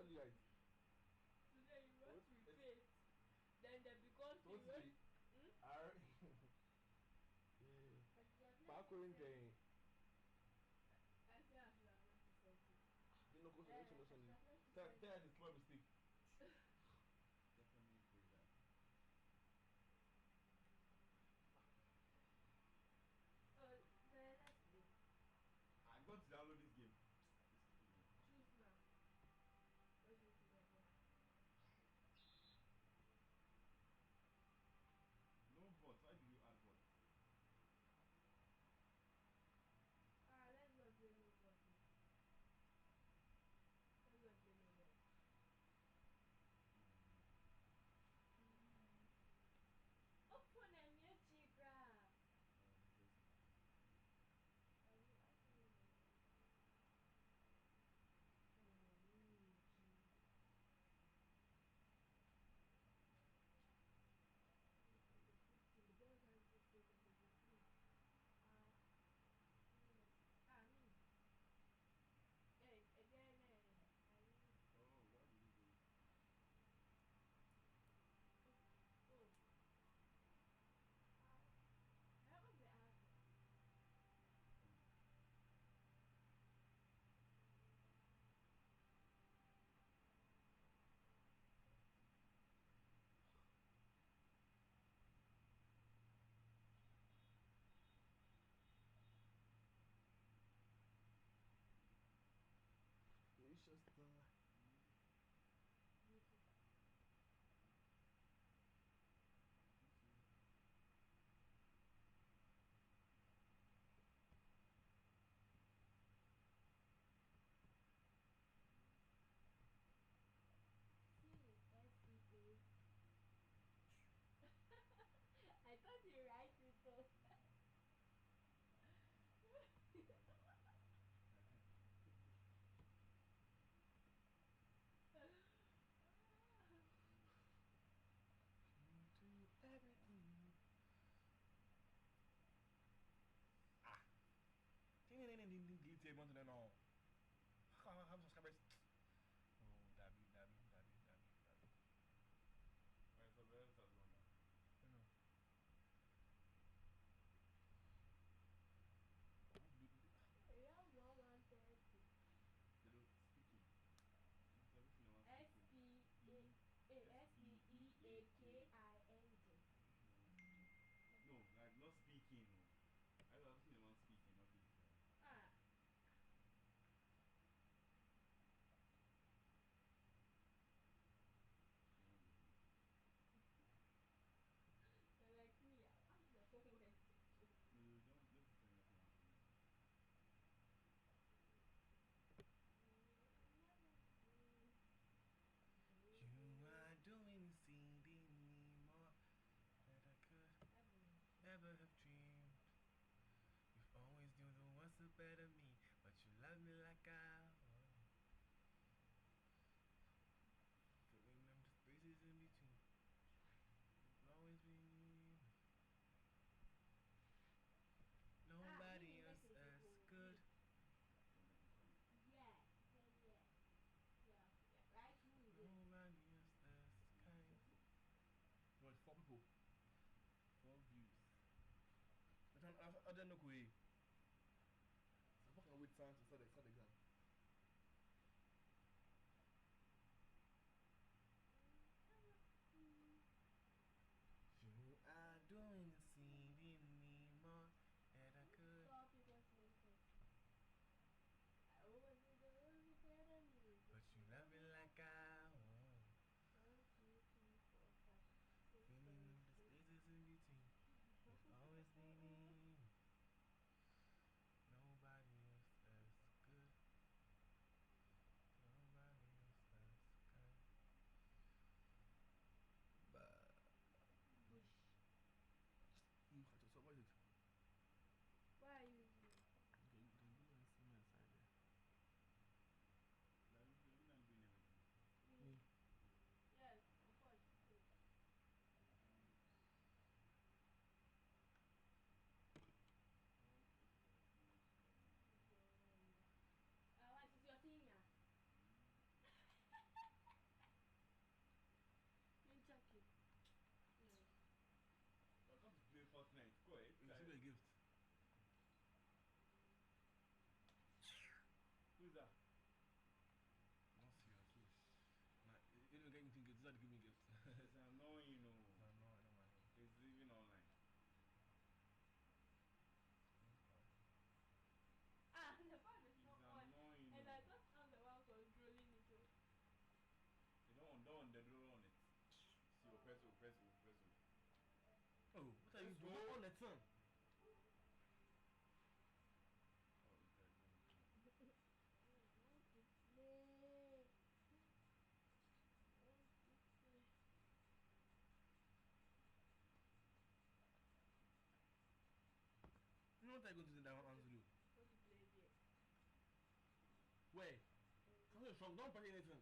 Totally right. Today you wrote repeat. Then they become Totally. R. Paco tem. Tem no curso de noção ali. Tem a small mistake. Definitely play that. Oh, then let's play. I'm going to download this game. Choose now. What do you see there? No bots. Why did you add bots? Let's not play no bots. Let's not play no bots. Open a new chigra. Hey, again, Oh, why did you do it? Oh. That was the answer. It's just C-S-E-A. I thought you write it so. into everything. Ding ding ding ding ding. Delete one to the no. How many subscribers? Oh, Dabby. Alright, so where else has one now? I don't know. Yeah, 130. They don't speaking. Everything I want S-P-E-A-K-I-N-G. No, like not speaking. No. I don't have seen the one speaking, not this. You're like me, I'm the homework. No, you don't listen to anything else. You are doing seeding me more than I could ever have dreamed. You've always knew there was a better me, but you love me like I was. Filling them spaces in between. You've always been. Nobody else as good. Yeah. Right? Nobody else as kind. No, it's 4 people. 4 views. I don't know who. So I can wait time to start the exam. You are doing seeding me more than I could. Stop because I always knew there was a better me. But you love me like I want. 1, 2, 3, 4, 5, 6, Feeling 7, the 8. spaces in between. It's always leaning. Nobody else as good. Press O, press O. Oh, what are you That's doing all. on the tongue? Oh, is that going to? I want to play. I want to play. You know what I'm going to do down on Zulu? Want to play there? Where? Come here, strong. Don't play anything.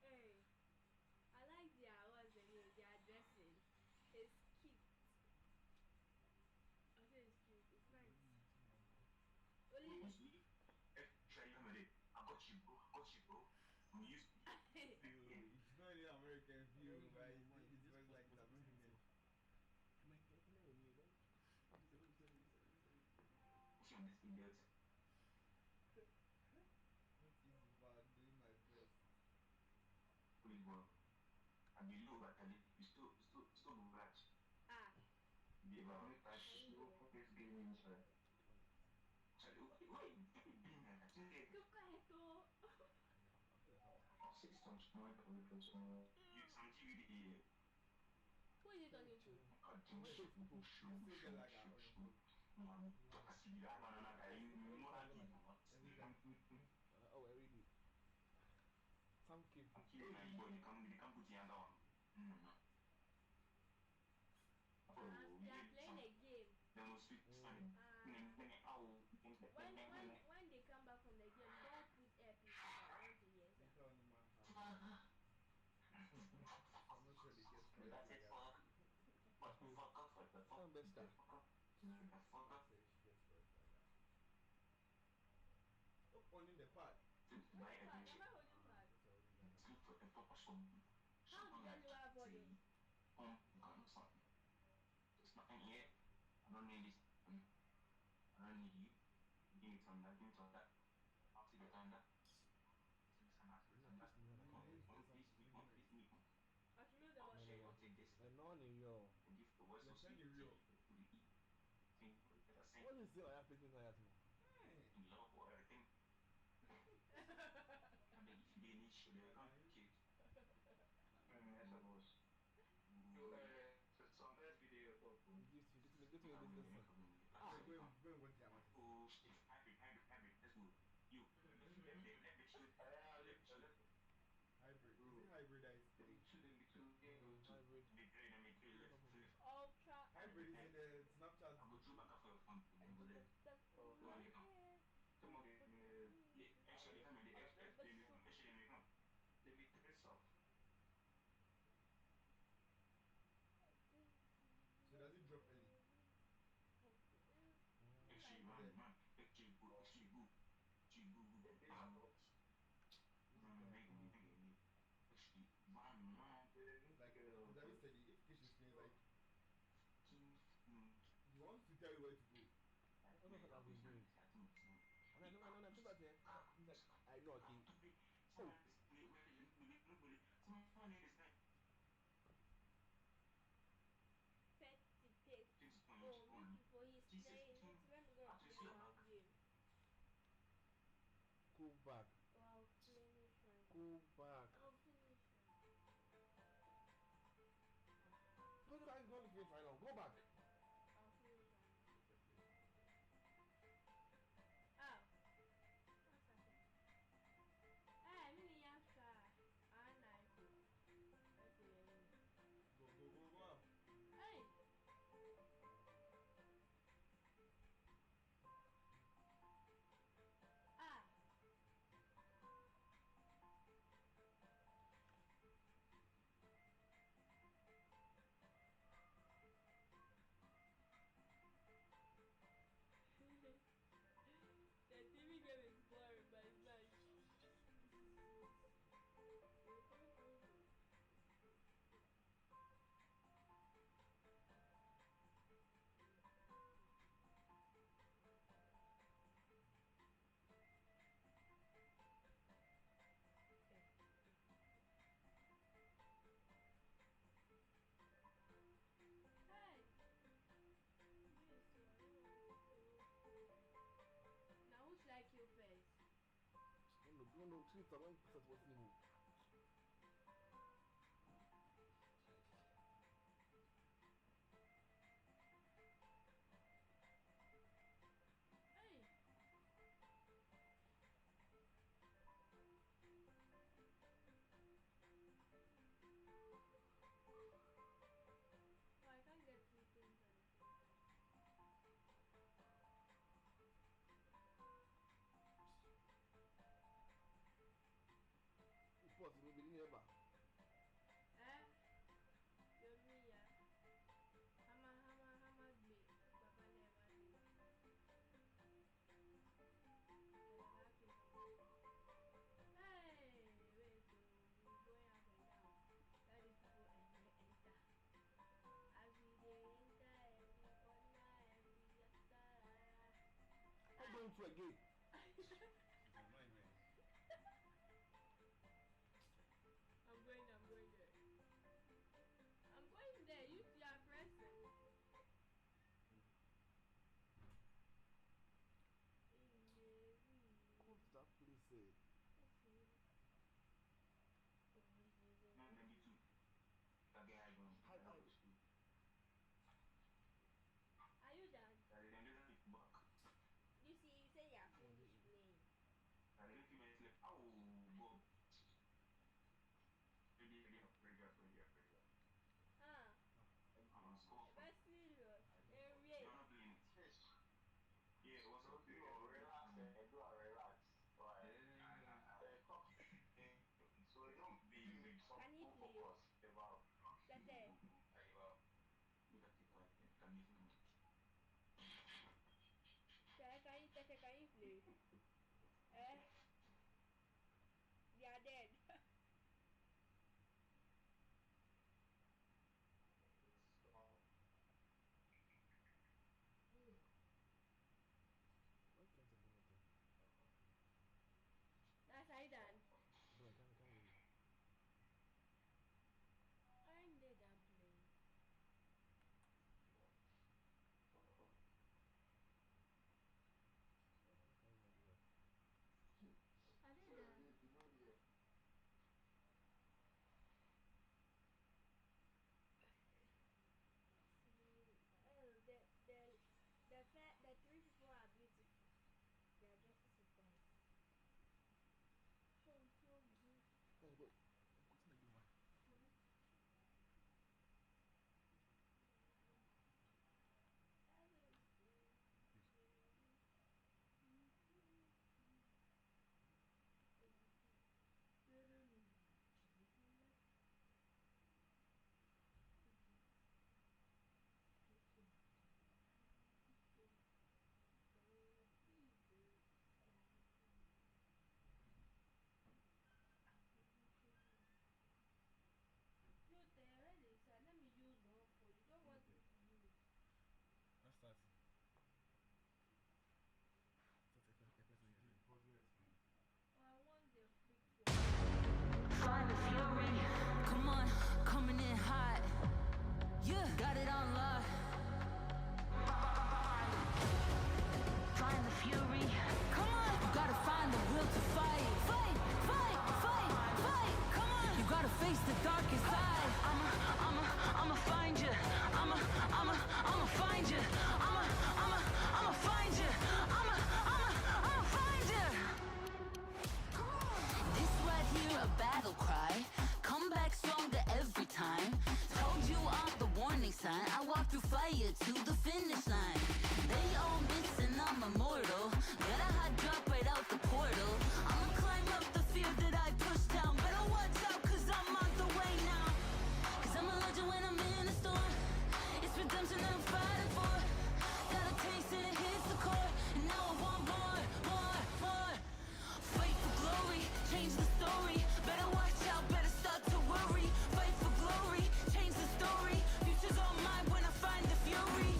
Hey, I like their what's the name? Their dressing. It's cute. I say it's cute. It's nice. Only I got you, bro. I got you, bro. I'm used to It's not really American view, but it's just like it's American. Come here with me, don't. see on this idiot. Not easy, but doing my best. Please, bro. I be low, but you still much. ah. Be about slow for this game, sir. Why you doing that? Keep quiet, oh. Systems more for some. You some TV. Who is it talking to? You still get like that on your phone. Every time. Oh, every day. Some kid. You can't put your hand on. They are playing a game. When they come back from the game, don't put earpieces. I want to hear You that. tell them how. I'm not sure they get quiet like that. Some best stuff. I say she gets quiet like that. Oh, on in the part. Which part? Am I holding part? It's already done. How did I lower volume? It's not in here. I don't need this. I don't need you. Give me some that. Give me some that. I'll see the time that. I should know the I'll what? take this. And on in your. The gift the voice You're so sweet. sending real. What is it like that picking that tomorrow? In love or everything. I bet if you didn't need shit, they're gonna cute. Yes, I was. Some best video. This this thing. Go and watch the Amazon. Oh shit, hybrid, let's go. You, let me shoot. Hybrid. Is it hybrid that is playing? Hybrid. Make three left. Ultra. Hybrid is in the Snapchat. I'll go through back for your phone. Come on, actually, come on, actually, come. Let me press off. So does it drop early? Actually, man, actually good. Actually, man. Like, does it say the notification screen is like he wants to tell you where to go. What the fuck have been doing? And I know, come back here. He's like, I know, okay. Oh. Petty pick. Oh, beautiful. He's playing. Let me go and play one game. Go back. Oh, I'll finish one. Go back. I'll finish one. Go back. Go finish right now. Go back. I'll finish one. Oh. What's happening? Hey, I'm in the Yasha. And I could. Go up. Hey. Ah. treat someone that was new. Hey. Oh, I can't get three things at the same time. Of course, you will be never. Eh? You're me, yeah. Hama, be. Papa never did. And I'm happy now. Hey, wait, so we going up and down. That is people enter. As we dey enter every corner, every star. I'm going to again. She's annoying, man. I'm going there. I'm going there. You see our present. What did that place say? Okay. And then you too. Again, I don't. Hi. Are you done? I didn't do it back. You see, you say you're finished playing. I didn't feel my sleep. Oh, go. Ready up. Huh? I'm score. That's serious. You're Area. not playing it. Yeah, what's up? Relax. Right. So you don't be some Can he full play? focus about Tete. Look at the card. Can you feel it? Tete, can you play? Eh? They are dead. Why can't I do nothing? That's how you done. No, I can't really. I'm dead and playing. I can't really do that. I did that. Oh, the three people are beautiful. Their dresses is nice. So good. Hey, but what's my name? No, really, sir. Let me use one for you. Don't want me to use. Let's start. Oh, I want the fixed one. Find the fury. Come on, coming in hot. Yeah, got it on lock. Find the fury. Come on, you gotta find the will to fight. Fight. Come on, you gotta face the darkest side. I'ma find you. I'ma find you. I'ma find you. I'ma find you. This right here a battle cry. Come back stronger every time. Told you I'm the warning sign. I walk through fire to the finish line. They all miss and I'm immortal. Get a hot drop right out the portal. I'ma climb up the fear that I pushed down. Better watch out cause I'm on the way now. Cause I'm a legend when I'm in a storm. It's redemption I'm fighting for. Got a taste and it hits the core. And now I want more. Fight for glory, change the story. Better watch out, better start to worry. Fight for glory, change the story. Future's all mine when I find the fury.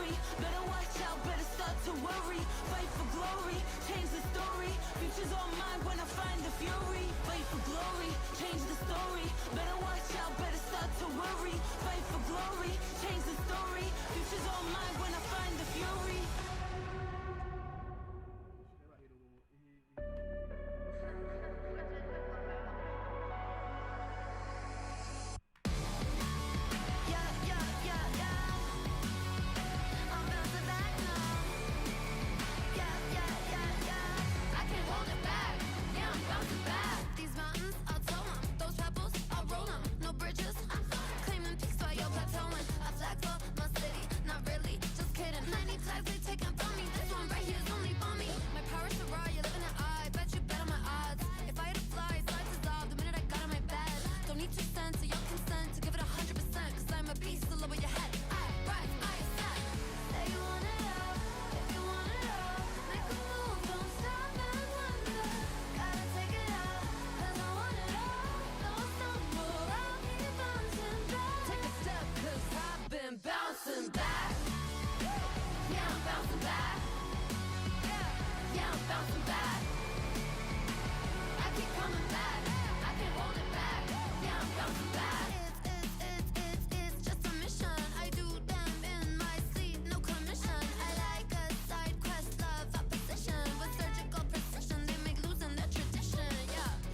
story. Better watch out, better start to worry. Fight for glory, change the story. Future's all mine when I find the fury. Fight for glory, change the story. Better watch out, better start to worry. Fight for glory, change the story. Future's all mine when I find the fury. Bouncing back, yeah, I'm bouncing back, yeah, I'm bouncing back. I keep coming back, I can't hold it back, yeah, I'm bouncing back. It's just a mission. I do them in my sleep, no commission. I like a side quest, love opposition. With surgical precision, they make losing their tradition.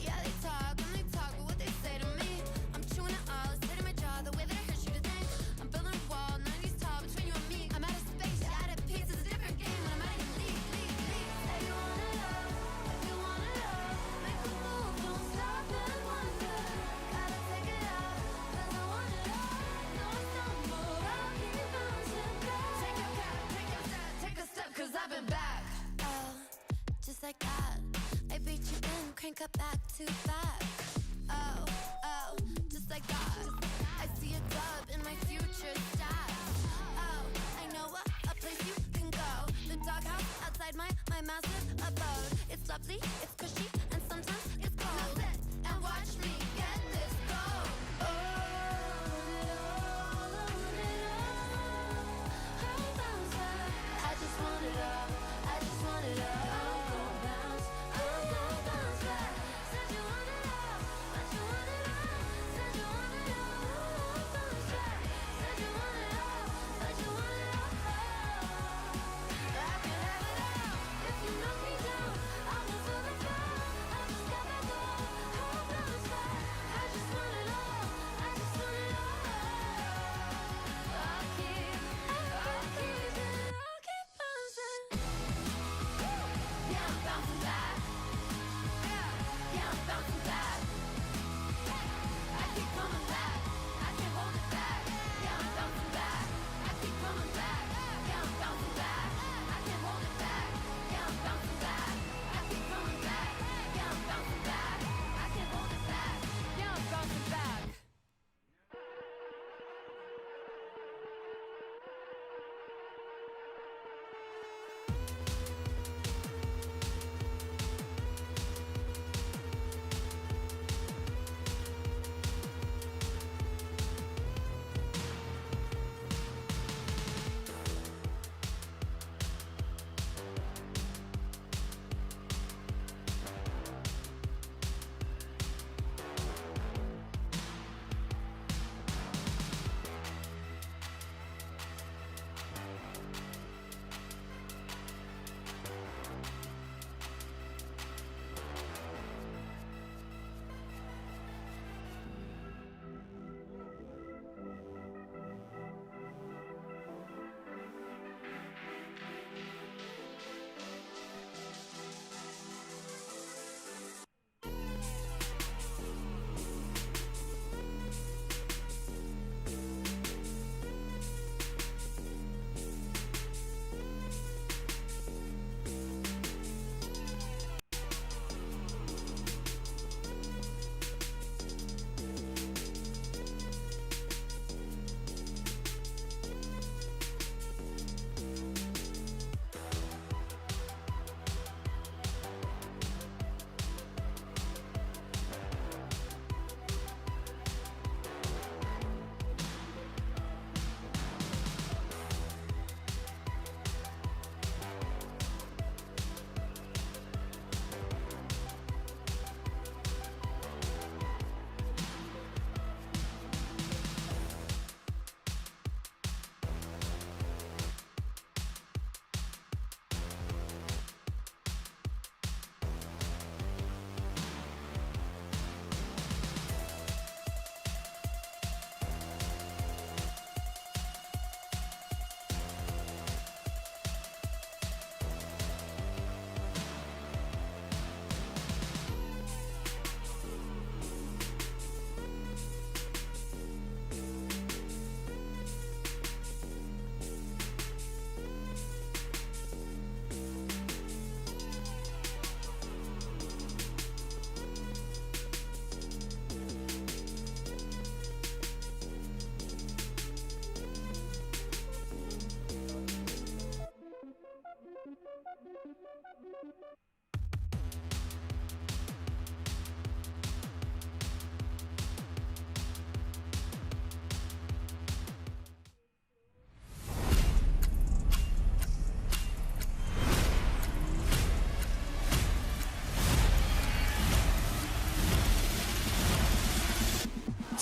Yeah, they talk but what they say to me, I'm chewing it all, it's hitting my jaw, the way that it hurts you to think. I'm building a wall, 90s tall between you and me. I'm out of space, you're out of peace, it's a different game when I'm out of your league. Say you want it all, if you want it all, make a move, don't stop and wonder. Gotta take it out, 'cause I want it all. No, it's no more, I'll keep bouncing back. Take your cap, take your step, take a step, 'cause I've been back. Oh, just like that, I beat you in, crank up back to back. Oh, just like that, I see a dub in my future stats. Oh, I know a place you can go. The doghouse outside my massive abode. It's lovely, it's cushy, and sometimes it's cold. Now sit and watch me get this gold. Oh, I'll bounce back. I just want it all, I just want it all. I'm gon' bounce back. Said you want it all, but you want it all. Said you want it all, I'll bounce back. Said you want it all, but you want it all. I can have it all. If you knock me down, I'll move to the top.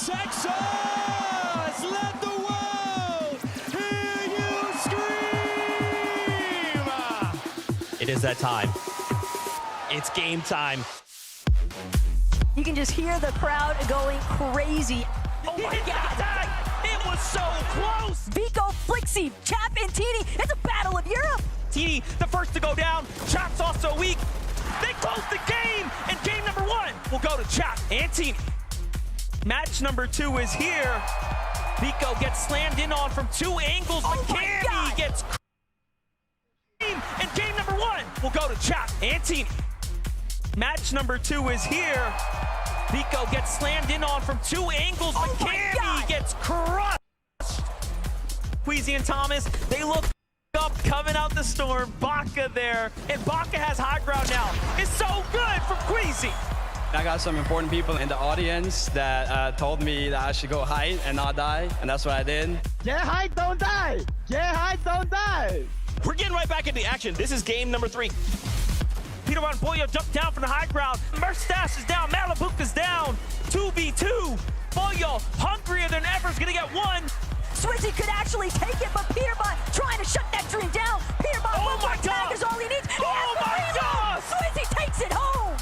Texas, let the world hear you scream! It is that time. It's game time. You can just hear the crowd going crazy. Oh my God! It was so close! Vico, Flixie, Chap, and Tini. It's a battle of Europe. Tini, the first to go down. Chap's also weak. They close the game, and game number 1 will go to Chap and Tini. Match number 2 is here. Vico gets slammed in on from 2 angles, but Cammy gets and game number 1 will go to Chap and Tini. Match number 2 is here. Vico gets slammed in on from 2 angles, but Cammy gets crushed. Queasy and Thomas, they look up coming out the storm. Baka there, and Baka has high ground now. It's so good from Queasy. I got some important people in the audience that told me that I should go hide and not die, and that's what I did. Get hide, don't die! Get hide, don't die! We're getting right back into action. This is game number 3. Peterbot and Pollo jump down from the high ground. Merstash is down, Malabuka's down. 2v2. Pollo, hungrier than ever, is gonna get 1. Swizzy could actually take it, but Peterbot trying to shut that dream down. Peterbot, oh my God, is all he needs. Oh my God! Swizzy takes it home.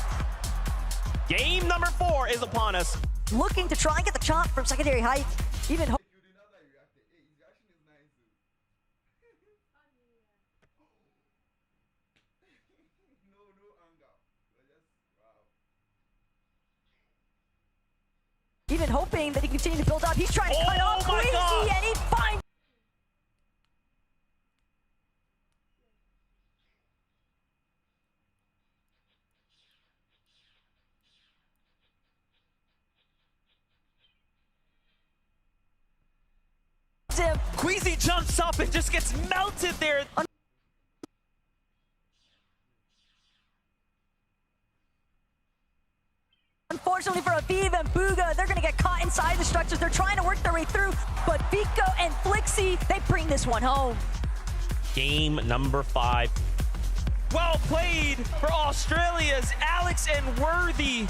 Game number 4 is upon us. Looking to try and get the chomp from secondary height. Even even hoping that he can continue to build up. He's trying to cut off Queasy, and he finds. Queasy jumps up and just gets melted there. Unfortunately for Aviv and Bugha, they're going to get caught inside the structures. They're trying to work their way through, but Vico and Flixie, they bring this one home. Game number 5. Well played for Australia's Alex and Worthy.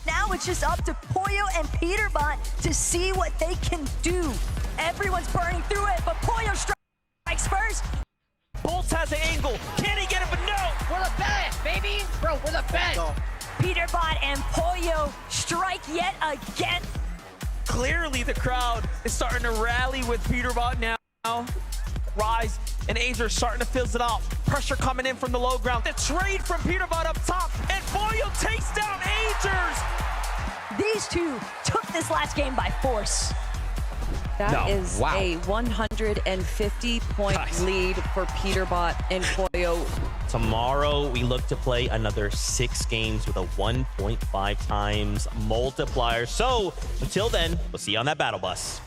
Now it's just up to Pollo and Peterbot to see what they can do. Everyone's burning through it, but Pollo strikes first. Bolts has an angle. Can he get it? But no. We're the best, baby. Bro, we're the best. Peterbot and Pollo strike yet again. Clearly the crowd is starting to rally with Peterbot now. Rise and Azer starting to fills it out. Pressure coming in from the low ground. The trade from Peterbot up top, and Pollo takes down Azers. These two took this last game by force. That is a 150-point lead for Peterbot and Pollo. Tomorrow, we look to play another 6 games with a 1.5 times multiplier. So, until then, we'll see you on that battle bus.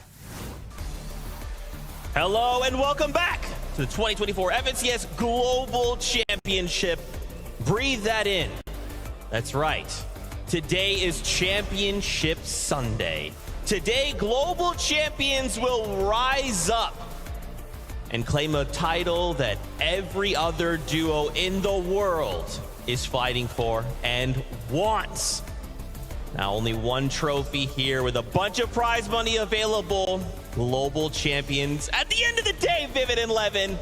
Hello, and welcome back to the 2024 FNCS Global Championship. Breathe that in. That's right. Today is Championship Sunday. Today, global champions will rise up and claim a title that every other duo in the world is fighting for and wants. Now, only one trophy here with a bunch of prize money available. Global champions. At the end of the day, Vivid and Levin,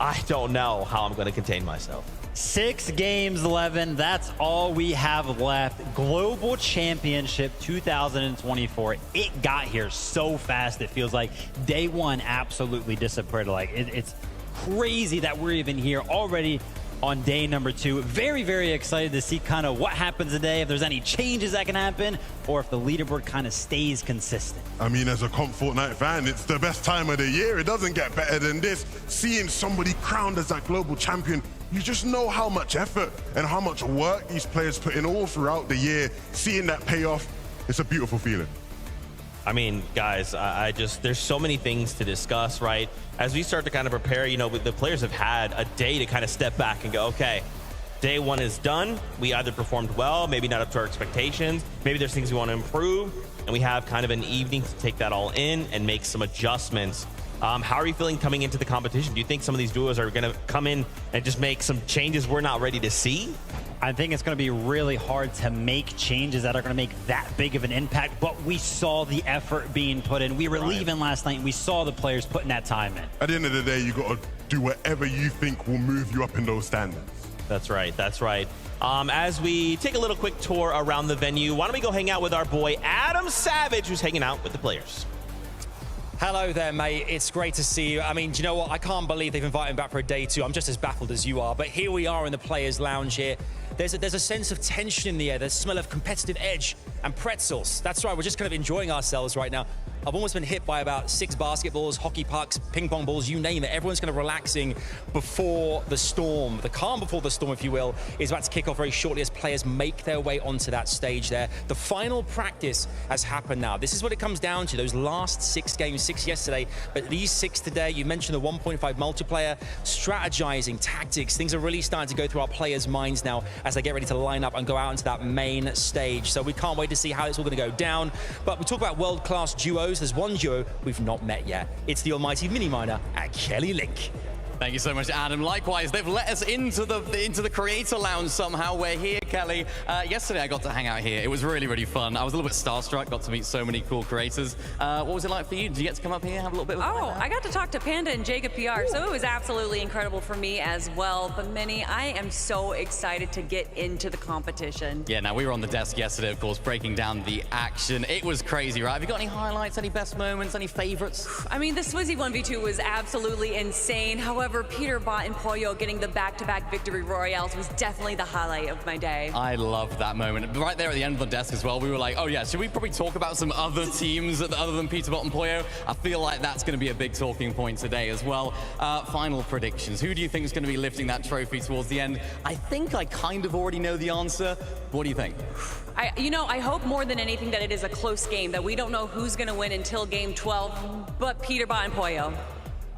I don't know how I'm going to contain myself. 6 games, Levin. That's all we have left. Global Championship 2024. It got here so fast. It feels like day 1 absolutely disappeared. Like it's crazy that we're even here already on day number 2. Very, very excited to see kind of what happens today, if there's any changes that can happen, or if the leaderboard kind of stays consistent. I mean, as a Comp Fortnite fan, it's the best time of the year. It doesn't get better than this. Seeing somebody crowned as that global champion, you just know how much effort and how much work these players put in all throughout the year. Seeing that pay off, it's a beautiful feeling. I mean, guys, I just, there's so many things to discuss, right? As we start to kind of prepare, you know, the players have had a day to kind of step back and go, okay, day one is done. We either performed well, maybe not up to our expectations. Maybe there's things we want to improve. And we have kind of an evening to take that all in and make some adjustments. How are you feeling coming into the competition? Do you think some of these duos are going to come in and just make some changes we're not ready to see? I think it's going to be really hard to make changes that are going to make that big of an impact, but we saw the effort being put in. We were leaving last night, and we saw the players putting that time in. At the end of the day, you got to do whatever you think will move you up in those standards. That's right. That's right. As we take a little quick tour around the venue, why don't we go hang out with our boy Adam Savage, who's hanging out with the players. Hello there, mate. It's great to see you. I mean, do you know what? I can't believe they've invited me back for a day two. I'm just as baffled as you are. But here we are in the players' lounge here. There's a sense of tension in the air. There's a smell of competitive edge and pretzels. That's right. We're just kind of enjoying ourselves right now. I've almost been hit by about 6 basketballs, hockey pucks, ping pong balls, you name it. Everyone's kind of relaxing before the storm. The calm before the storm, if you will, is about to kick off very shortly as players make their way onto that stage there. The final practice has happened now. This is what it comes down to, those last 6 games, 6 yesterday, but these 6 today. You mentioned the 1.5 multiplayer, strategizing, tactics. Things are really starting to go through our players' minds now as they get ready to line up and go out into that main stage. So we can't wait to see how it's all going to go down. But we talk about world-class duos. There's one duo we've not met yet. It's the almighty Miniminer and Kelly Link. Thank you so much, Adam. Likewise, they've let us into the creator lounge somehow. We're here, Kelly. Yesterday, I got to hang out here. It was really, really fun. I was a little bit starstruck, got to meet so many cool creators. What was it like for you? Did you get to come up here, have a little bit of fun? Oh, I got to talk to Panda and Jacob PR, so it was absolutely incredible for me as well. But Minnie, I am so excited to get into the competition. Yeah, now we were on the desk yesterday, of course, breaking down the action. It was crazy, right? Have you got any highlights, any best moments, any favorites? I mean, the Swizzy 1v2 was absolutely insane. However, Peterbot and Pollo getting the back-to-back victory royales was definitely the highlight of my day. I loved that moment. Right there at the end of the desk as well, we were like, oh yeah, should we probably talk about some other teams other than Peterbot and Pollo? I feel like that's going to be a big talking point today as well. Final predictions. Who do you think is going to be lifting that trophy towards the end? I think I kind of already know the answer. What do you think? I hope more than anything that it is a close game, that we don't know who's going to win until game 12, but Peterbot and Pollo.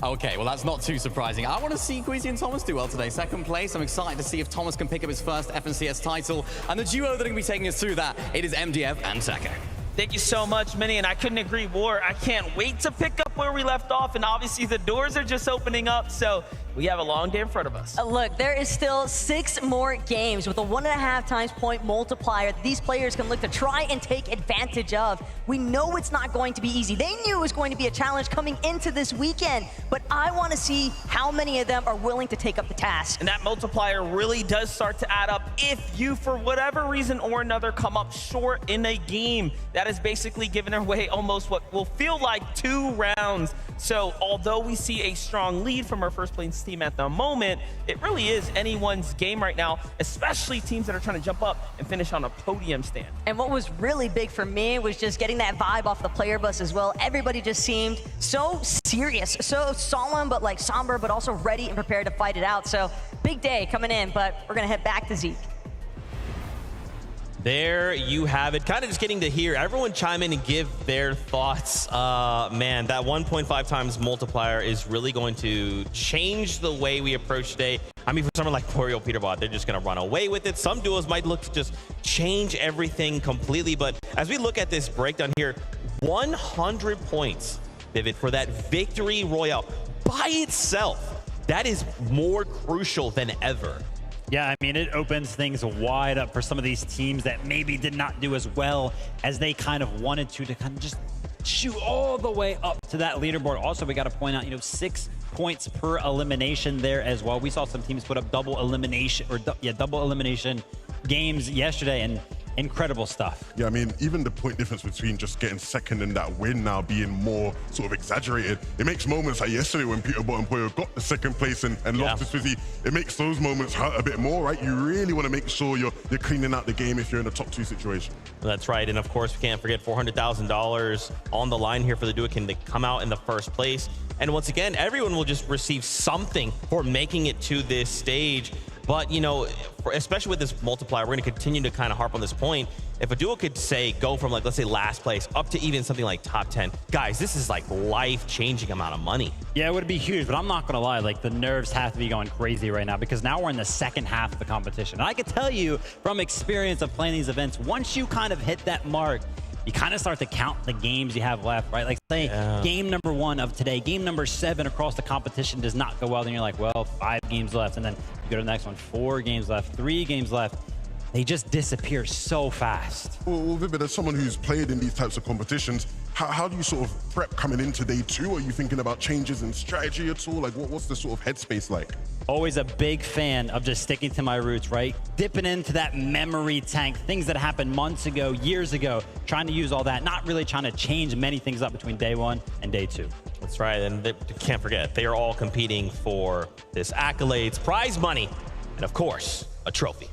Okay, well, that's not too surprising. I want to see Queasy and Thomas do well today. Second place. I'm excited to see if Thomas can pick up his first FNCS title. And the duo that are going to be taking us through that, it is MDF and Tekka. Thank you so much, Minnie, and I couldn't agree more. I can't wait to pick up where we left off, and obviously the doors are just opening up, so we have a long day in front of us. Look, there is still 6 more games with a 1.5 times point multiplier that these players can look to try and take advantage of. We know it's not going to be easy. They knew it was going to be a challenge coming into this weekend, but I want to see how many of them are willing to take up the task. And that multiplier really does start to add up if you, for whatever reason or another, come up short in a game. That is basically giving away almost what will feel like 2 rounds. So although we see a strong lead from our first place team at the moment, it really is anyone's game right now, especially teams that are trying to jump up and finish on a podium stand. And what was really big for me was just getting that vibe off the player bus as well. Everybody just seemed so serious, so solemn, but like somber, but also ready and prepared to fight it out. So big day coming in, but we're gonna head back to Zeke. There you have it. Kind of just getting to hear everyone chime in and give their thoughts. Man, that 1.5 times multiplier is really going to change the way we approach today. I mean, for someone like Pollo Peterbot, they're just going to run away with it. Some duos might look to just change everything completely. But as we look at this breakdown here, 100 points, Vivid, for that victory royale by itself. That is more crucial than ever. Yeah, I mean, it opens things wide up for some of these teams that maybe did not do as well as they kind of wanted to kind of just shoot all the way up to that leaderboard. Also, we got to point out, 6 points per elimination there as well. We saw some teams put up double elimination games yesterday, and incredible stuff. Yeah, I mean, even the point difference between just getting second and that win now being more sort of exaggerated, it makes moments like yesterday when Peterbot and Pollo got the second place and lost to Swizzy, it makes those moments hurt a bit more, right? You really want to make sure you're cleaning out the game if you're in a top 2 situation. That's right, and of course, we can't forget $400,000 on the line here for the duo. Can they come out in the first place? And once again, everyone will just receive something for making it to this stage. But, you know, especially with this multiplier, we're going to continue to kind of harp on this point. If a duo could say go from, like, let's say last place up to even something like top 10, guys, this is like life-changing amount of money. Yeah, it would be huge, but I'm not going to lie. Like, the nerves have to be going crazy right now because now we're in the second half of the competition. And I can tell you from experience of playing these events, once you kind of hit that mark, you kind of start to count the games you have left, right? Like, say game number 1 of today, game number 7 across the competition does not go well. Then you're like, well, 5 games left. And then you go to the next one, 4 games left, 3 games left. They just disappear so fast. Well, Vivid, as someone who's played in these types of competitions, how do you sort of prep coming into day 2? Are you thinking about changes in strategy at all? Like, what's the sort of headspace like? Always a big fan of just sticking to my roots, right? Dipping into that memory tank, things that happened months ago, years ago, trying to use all that, not really trying to change many things up between day 1 and day 2. That's right, and they can't forget, they are all competing for this accolades, prize money, and of course, a trophy.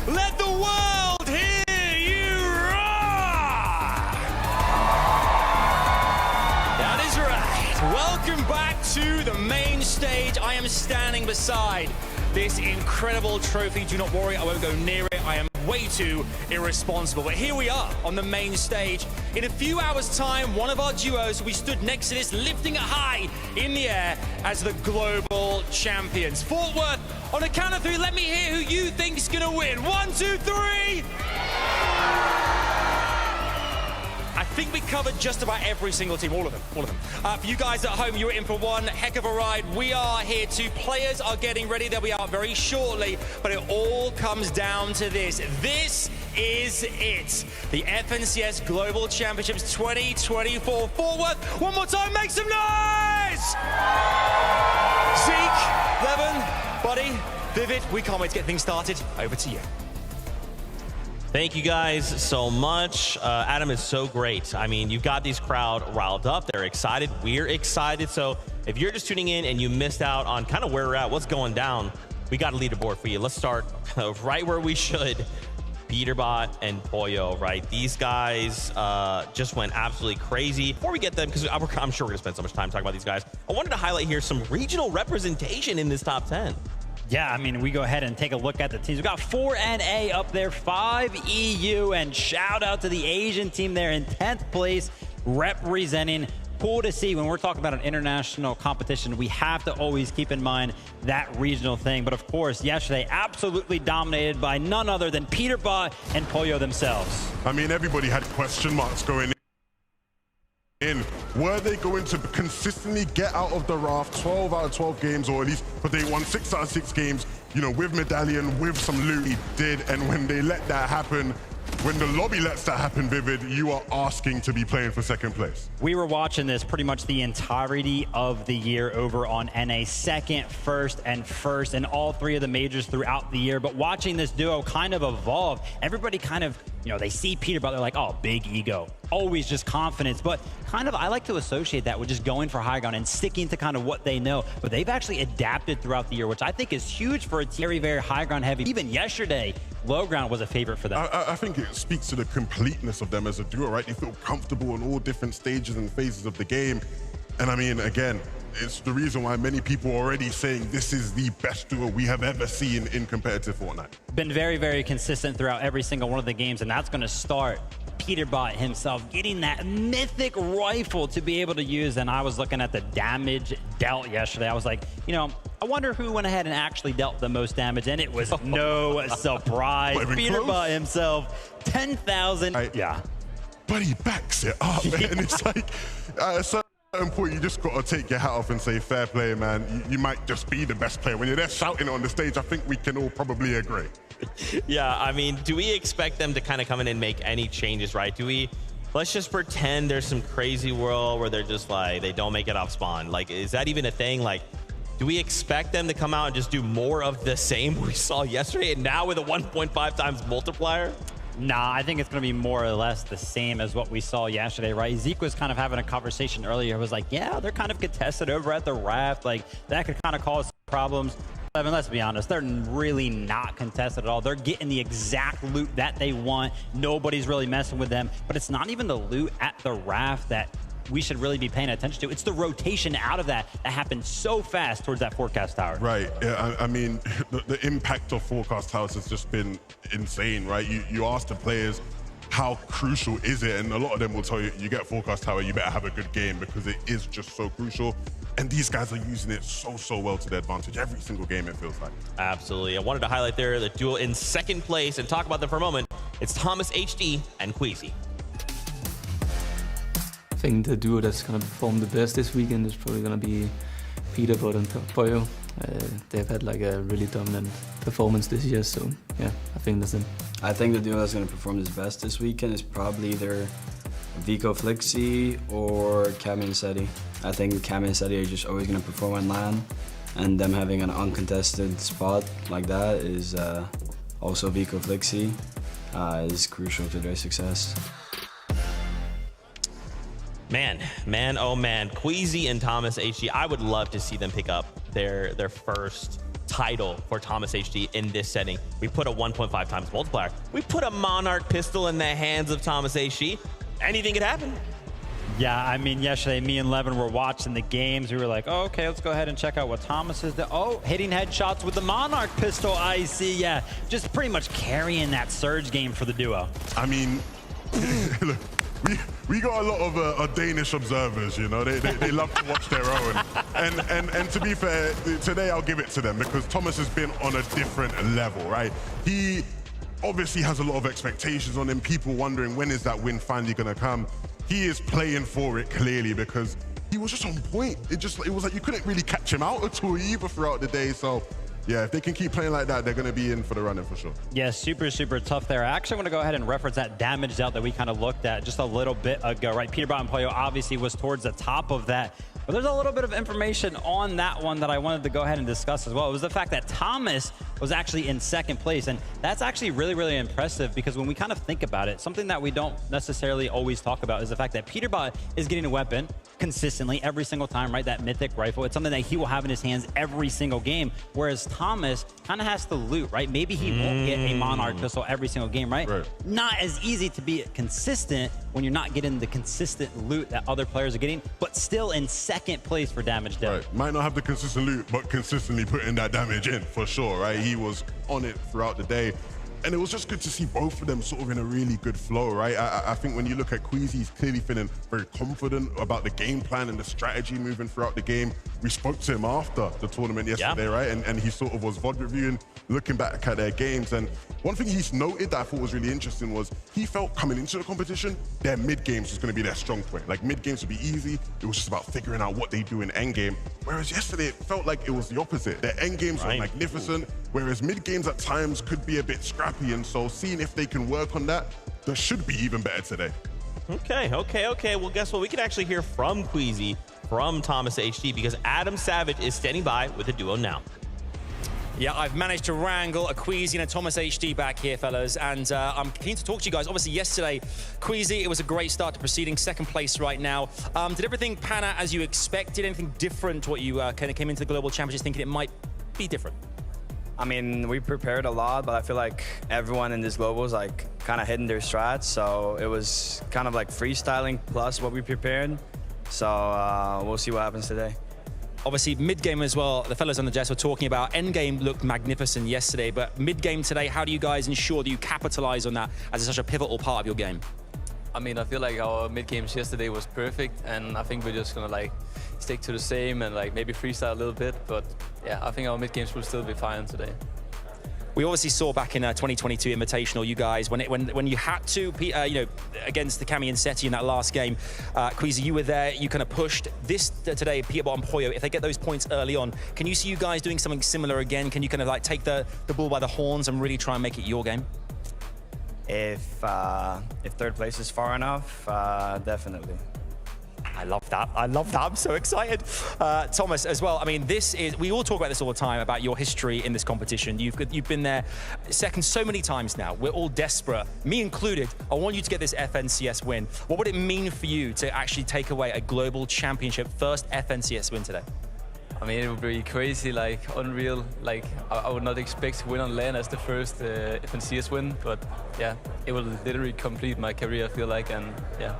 Let the world hear you roar! That is right. Welcome back to the main stage. I am standing beside this incredible trophy. Do not worry, I won't go near it. I am way too irresponsible. But here we are on the main stage. In a few hours' time, one of our duos will be stood next to this, lifting it high in the air as the global champions. Fort Worth, on a count of 3, let me hear who you think is going to win. 1, 2, 3! I think we covered just about every single team, all of them. For you guys at home, you're in for one heck of a ride. We are here too. Players are getting ready. They'll be out very shortly, but it all comes down to this. This is it. The FNCS Global Championships 2024. Fort Worth, one more time, make some noise! Zeke, Levin, Buddy, Vivid, we can't wait to get things started. Over to you. Thank you guys so much. Adam is so great. I mean, you've got these crowd riled up. They're excited. We're excited. So if you're just tuning in and you missed out on kind of where we're at, what's going down, we got a leaderboard for you. Let's start right where we should. Peterbot and Pollo, right? These guys just went absolutely crazy. Before we get them, because I'm sure we're going to spend so much time talking about these guys, I wanted to highlight here some regional representation in this top 10. Yeah, I mean, we go ahead and take a look at the teams. We got 4NA up there, 5 EU, and shout out to the Asian team there in 10th place, representing. Cool to see when we're talking about an international competition, we have to always keep in mind that regional thing. But of course, yesterday, absolutely dominated by none other than Peterbot and Pollo themselves. I mean, everybody had question marks going in. Were they going to consistently get out of the raft 12 out of 12 games, or at least, but they won 6 out of 6 games, you know, with Medallion, with some loot, he did. And when they let that happen, when the lobby lets that happen, Vivid, you are asking to be playing for second place. We were watching this pretty much the entirety of the year over on NA, second, first, and first in all 3 of the majors throughout the year. But watching this duo kind of evolve, everybody kind of you know, they see Peter Bot, they're like, oh, big ego, always just confidence. But kind of, I like to associate that with just going for high ground and sticking to kind of what they know. But they've actually adapted throughout the year, which I think is huge for a team very, very high ground heavy. Even yesterday, low ground was a favorite for them. I think it speaks to the completeness of them as a duo, right? They feel comfortable in all different stages and phases of the game. And I mean, again, it's the reason why many people are already saying this is the best duo we have ever seen in competitive Fortnite. Been very, very consistent throughout every single one of the games, and that's going to start Peterbot himself getting that mythic rifle to be able to use. And I was looking at the damage dealt yesterday. I was like, you know, I wonder who went ahead and actually dealt the most damage, and it was no surprise. Peterbot himself, 10,000. Yeah. But he backs it up, man. It's like, at a certain point, you just got to take your hat off and say, fair play, man. You might just be the best player. When you're there shouting it on the stage, I think we can all probably agree. Yeah, I mean, do we expect them to kind of come in and make any changes, right? Let's just pretend there's some crazy world where they're just like, they don't make it off spawn. Like, is that even a thing? Like, do we expect them to come out and just do more of the same we saw yesterday and now with a 1.5 times multiplier? Nah, I think it's going to be more or less the same as what we saw yesterday, right? Zeke was kind of having a conversation earlier. It was like, yeah, they're kind of contested over at the raft. Like, that could kind of cause problems. I mean, let's be honest, they're really not contested at all. They're getting the exact loot that they want. Nobody's really messing with them. But it's not even the loot at the raft that we should really be paying attention to. It's the rotation out of that happens so fast towards that forecast tower. Right. Yeah, I mean, the impact of forecast towers has just been insane, right? You ask the players, how crucial is it? And a lot of them will tell you, you get forecast tower, you better have a good game because it is just so crucial. And these guys are using it so well to their advantage every single game, it feels like. Absolutely. I wanted to highlight there the duel in second place and talk about them for a moment. It's Thomas HD and Queasy. I think the duo that's going to perform the best this weekend is probably going to be Peterbot and Pollo. They've had like a really dominant performance this year, so yeah, I think that's them. I think the duo that's going to perform the best this weekend is probably either Vico Flixi or Cami and Seti. I think Cami and Seti are just always going to perform on LAN, and them having an uncontested spot like that is also Vico Flixi is crucial to their success. Man, oh man, Queasy and Thomas HD. I would love to see them pick up their first title for Thomas HD in this setting. We put a 1.5 times multiplier. We put a Monarch pistol in the hands of Thomas HD. Anything could happen. Yeah, I mean, yesterday, me and Levin were watching the games. We were like, oh, okay, let's go ahead and check out what Thomas is doing. Oh, hitting headshots with the Monarch pistol, I see. Yeah, just pretty much carrying that Surge game for the duo. I mean, look, we got a lot of Danish observers, you know. They love to watch their own. And to be fair, today I'll give it to them because Thomas has been on a different level, right? He obviously has a lot of expectations on him, people wondering when is that win finally going to come. He is playing for it clearly because he was just on point. It was like you couldn't really catch him out at all either throughout the day. So yeah, if they can keep playing like that, they're going to be in for the running for sure. Yeah, super tough there. I actually want to go ahead and reference that damage out that we kind of looked at just a little bit ago, right? Peterbot and Pollo obviously was towards the top of that. But there's a little bit of information on that one that I wanted to go ahead and discuss as well. It was the fact that Thomas was actually in second place. And that's actually really impressive because when we kind of think about it, something that we don't necessarily always talk about is the fact that Peterbot is getting a weapon consistently every single time, right? That mythic rifle. It's something that he will have in his hands every single game. Whereas Thomas kind of has to loot, right? Maybe he won't get a Monarch pistol every single game, right? Not as easy to be consistent when you're not getting the consistent loot that other players are getting, but still in second place for damage dealt. Right. Might not have the consistent loot, but consistently putting that damage in for sure, right? He was on it throughout the day. And it was just good to see both of them sort of in a really good flow, right? I think when you look at Queasy, he's clearly feeling very confident about the game plan and the strategy moving throughout the game. We spoke to him after the tournament yesterday, right? And he sort of was VOD reviewing, looking back at their games. And one thing he's noted that I thought was really interesting was he felt coming into the competition, their mid games was going to be their strong point. Like mid games would be easy. It was just about figuring out what they do in end game. Whereas yesterday, it felt like it was the opposite. Their end games were magnificent, whereas mid games at times could be a bit scrappy. And so seeing if they can work on that, they should be even better today. Okay. Well, guess what? We can actually hear from Queasy, from Thomas HD, because Adam Savage is standing by with the duo now. Yeah, I've managed to wrangle a Queasy and a Thomas HD back here, fellas, and I'm keen to talk to you guys. Obviously, yesterday, Queasy, it was a great start to proceedings, second place right now. Did everything pan out as you expected? Anything different to what you kind of came into the Global Championships thinking it might be different? I mean, we prepared a lot, but I feel like everyone in this global is like kind of hitting their strats, so it was kind of like freestyling plus what we prepared. So we'll see what happens today. Obviously, mid-game as well, the fellas on the desk were talking about endgame looked magnificent yesterday, but mid-game today, how do you guys ensure that you capitalize on that as such a pivotal part of your game? I mean, I feel like our mid-games yesterday was perfect, and I think we're just gonna like stick to the same and like maybe freestyle a little bit, but yeah, I think our mid-games will still be fine today. We obviously saw back in 2022 Invitational, you guys, when you had to, you know, against the Cami and Seti in that last game, Queasy, you were there, you kind of pushed this today, Peterbot and Poyo, if they get those points early on, can you see you guys doing something similar again? Can you kind of like take the bull by the horns and really try and make it your game? If third place is far enough, definitely. I love that. I love that. I'm so excited. Thomas, as well. I mean, we all talk about this all the time, about your history in this competition. You've been there second so many times now. We're all desperate, me included. I want you to get this FNCS win. What would it mean for you to actually take away a global championship first FNCS win today? I mean, it would be crazy, like unreal. Like I would not expect to win on LAN as the first FNCS win, but yeah, it will literally complete my career, I feel like, and yeah.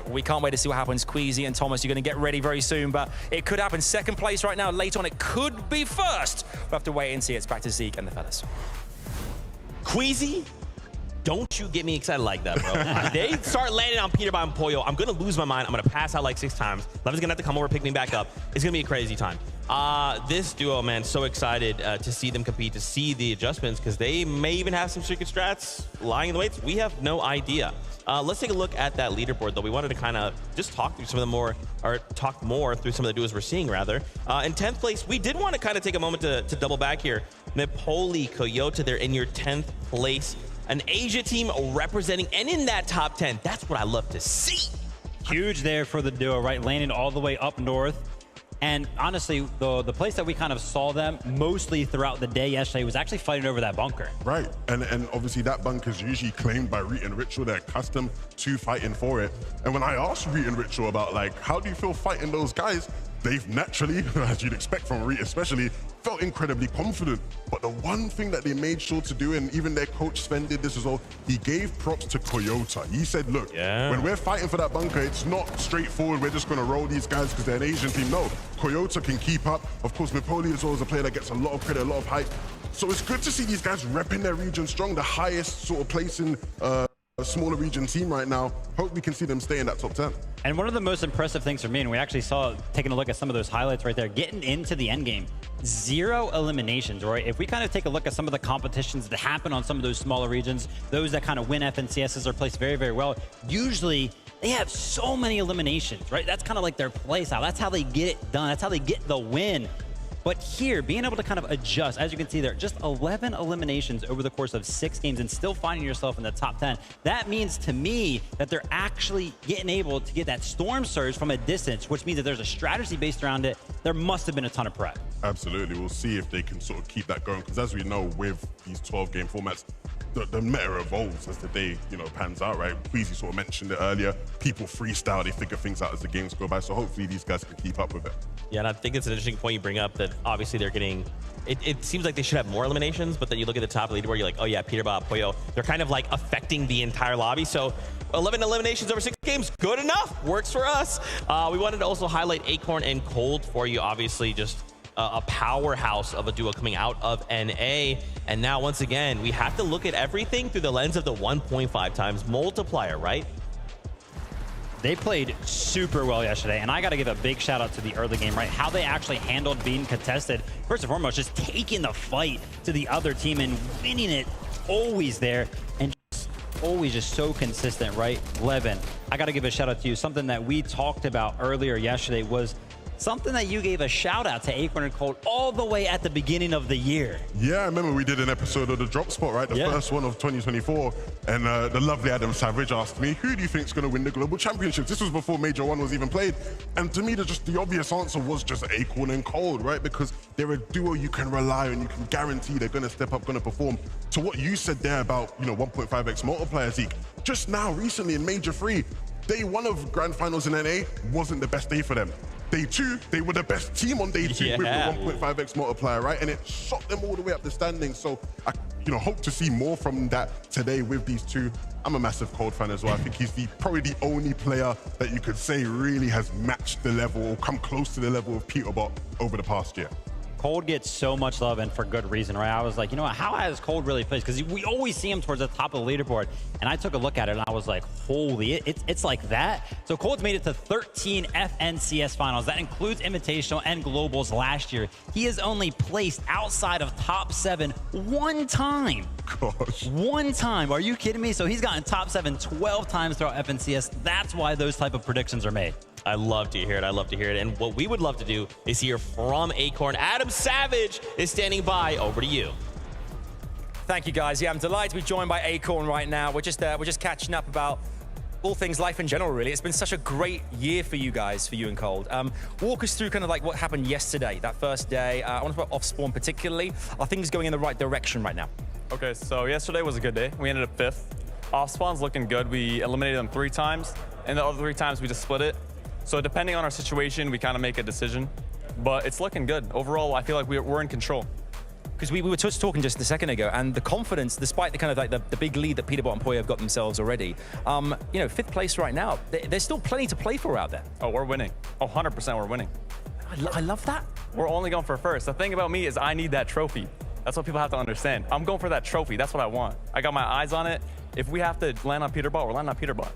We can't wait to see what happens. Queasy and Thomas, you're going to get ready very soon, but it could happen. Second place right now. Later on, it could be first. We'll have to wait and see. It's back to Zeke and the fellas. Queasy, don't you get me excited like that, bro. They start landing on Peterbot and Poyo. I'm going to lose my mind. I'm going to pass out like 6 times. Levin's going to have to come over, pick me back up. It's going to be a crazy time. This duo, man, so excited to see them compete, to see the adjustments, because they may even have some secret strats lying in the weights. We have no idea. Let's take a look at that leaderboard, though. We wanted to kind of just talk through some of the more, or talk more through some of the duos we're seeing, rather. In 10th place, we did want to kind of take a moment to double back here. Mipoli, Coyota, they're in your 10th place. An Asia team representing and in that top 10. That's what I love to see. Huge there for the duo, right? Landing all the way up north. And honestly, the place that we kind of saw them mostly throughout the day yesterday was actually fighting over that bunker. Right, and obviously that bunker is usually claimed by Reet and Ritual. They're accustomed to fighting for it. And when I asked Reet and Ritual about like, how do you feel fighting those guys? They've naturally, as you'd expect from Reet especially, felt incredibly confident. But the one thing that they made sure to do, and even their coach Sven did this as well, he gave props to Coyota. He said, look, when we're fighting for that bunker, it's not straightforward, we're just going to roll these guys because they're an Asian team. No, Coyota can keep up. Of course, Mipoli as well is a player that gets a lot of credit, a lot of hype. So it's good to see these guys repping their region strong, the highest sort of place in a smaller region team right now. Hope we can see them stay in that top 10. And one of the most impressive things for me, and we actually saw, taking a look at some of those highlights right there, getting into the end game, 0 eliminations, right? If we kind of take a look at some of the competitions that happen on some of those smaller regions, those that kind of win FNCSs are placed very, very well, usually they have so many eliminations, right? That's kind of like their play style. That's how they get it done. That's how they get the win. But here, being able to kind of adjust, as you can see there, just 11 eliminations over the course of 6 games and still finding yourself in the top 10. That means to me that they're actually getting able to get that storm surge from a distance, which means that there's a strategy based around it. There must have been a ton of prep. Absolutely. We'll see if they can sort of keep that going, because as we know, with these 12-game formats, the meta evolves as the day, pans out, right? Queasy sort of mentioned it earlier. People freestyle, they figure things out as the games go by. So hopefully these guys can keep up with it. Yeah, and I think it's an interesting point you bring up that obviously they're getting, it seems like they should have more eliminations, but then you look at the top of the leaderboard, you're like, oh yeah, Peterbot, Poyo, they're kind of like affecting the entire lobby. So 11 eliminations over 6 games, good enough, works for us. We wanted to also highlight Acorn and Cold for you, obviously just a powerhouse of a duo coming out of NA. And now, once again, we have to look at everything through the lens of the 1.5 times multiplier, right? They played super well yesterday, and I got to give a big shout out to the early game, right? How they actually handled being contested. First and foremost, just taking the fight to the other team and winning it, always there, and always just so consistent, right? Levin, I got to give a shout out to you. Something that we talked about earlier yesterday was something that you gave a shout out to Acorn and Cold all the way at the beginning of the year. Yeah, I remember we did an episode of the Drop Spot, right? The first one of 2024. And the lovely Adam Savage asked me, who do you think is going to win the Global Championships? This was before Major 1 was even played. And to me, the obvious answer was just Acorn and Cold, right? Because they're a duo you can rely on, you can guarantee they're going to step up, going to perform. To what you said there about, 1.5x multiplier, Zeke, just now, recently in Major 3, day 1 of Grand Finals in NA wasn't the best day for them. Day 2, they were the best team on day 2 with the 1.5x multiplier, right? And it shot them all the way up the standings. So I, hope to see more from that today with these two. I'm a massive Cold fan as well. I think he's probably the only player that you could say really has matched the level or come close to the level of Peterbot over the past year. Cold gets so much love, and for good reason, right? I was like, how has Cold really played? Because we always see him towards the top of the leaderboard. And I took a look at it, and I was like, holy, it's like that? So Cold's made it to 13 FNCS finals. That includes Invitational and Globals last year. He has only placed outside of top 7 one time. Gosh. One time. Are you kidding me? So he's gotten top 7 12 times throughout FNCS. That's why those type of predictions are made. I love to hear it. I love to hear it. And what we would love to do is hear from Acorn. Adam Savage is standing by. Over to you. Thank you, guys. Yeah, I'm delighted to be joined by Acorn right now. We're just catching up about all things life in general, really. It's been such a great year for you guys, for you and Cold. Walk us through kind of like what happened yesterday, that first day. I want to talk about off-spawn particularly. Are things going in the right direction right now? Okay, so yesterday was a good day. We ended up 5th. Off-spawn's looking good. We eliminated them 3 times, and the other 3 times we just split it. So depending on our situation, we kind of make a decision. But it's looking good. Overall, I feel like we're in control. Because we were just talking just a second ago, and the confidence, despite the kind of like the big lead that Peterbot and Poyo have got themselves already, 5th place right now, there's still plenty to play for out there. Oh, we're winning. Oh, 100% we're winning. I love that. We're only going for first. The thing about me is I need that trophy. That's what people have to understand. I'm going for that trophy. That's what I want. I got my eyes on it. If we have to land on Peterbot, we're landing on Peterbot.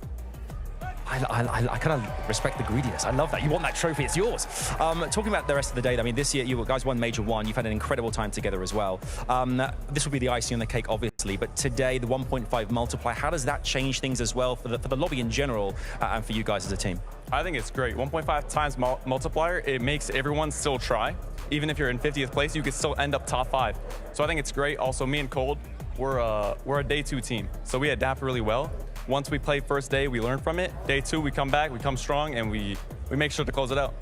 I kind of respect the greediness. I love that. You want that trophy, it's yours. Talking about the rest of the day, I mean, this year you guys won Major 1. You've had an incredible time together as well. This will be the icing on the cake, obviously, but today, the 1.5 multiplier, how does that change things as well for the lobby in general and for you guys as a team? I think it's great. 1.5 times multiplier, it makes everyone still try. Even if you're in 50th place, you could still end up top 5. So I think it's great. Also, me and Cold, we're a day 2 team, so we adapt really well. Once we play first day, we learn from it. Day 2, we come back, we come strong, and we make sure to close it out.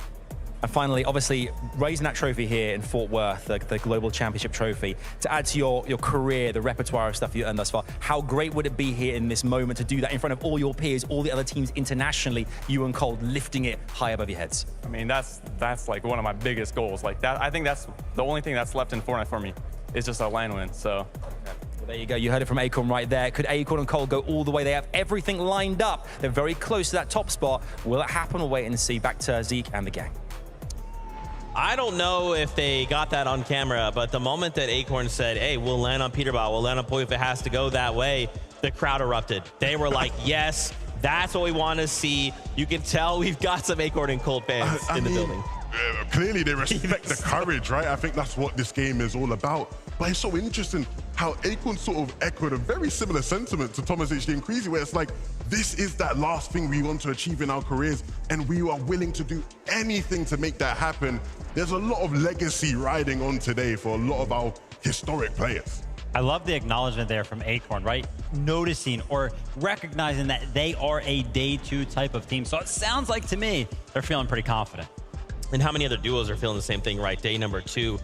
And finally, obviously, raising that trophy here in Fort Worth, the Global Championship trophy, to add to your career, the repertoire of stuff you've earned thus far, how great would it be here in this moment to do that in front of all your peers, all the other teams internationally, you and Cold lifting it high above your heads? I mean, that's like one of my biggest goals. Like that, I think that's the only thing that's left in Fortnite for me is just a LAN win, so. Well, there you go. You heard it from Acorn right there. Could Acorn and Cold go all the way? They have everything lined up. They're very close to that top spot. Will it happen? We'll wait and see. Back to Zeke and the gang. I don't know if they got that on camera, but the moment that Acorn said, hey, we'll land on Peterbot, we'll land on Poyo if it has to go that way, the crowd erupted. They were like, yes, that's what we want to see. You can tell we've got some Acorn and Cold fans in the building. Clearly they respect the courage, right? I think that's what this game is all about. But it's so interesting how Acorn sort of echoed a very similar sentiment to Thomas HD and Creasy, where it's like, this is that last thing we want to achieve in our careers, and we are willing to do anything to make that happen. There's a lot of legacy riding on today for a lot of our historic players. I love the acknowledgement there from Acorn, right? Noticing or recognizing that they are a day 2 type of team. So it sounds like to me, they're feeling pretty confident. And how many other duos are feeling the same thing, right? Day number 2,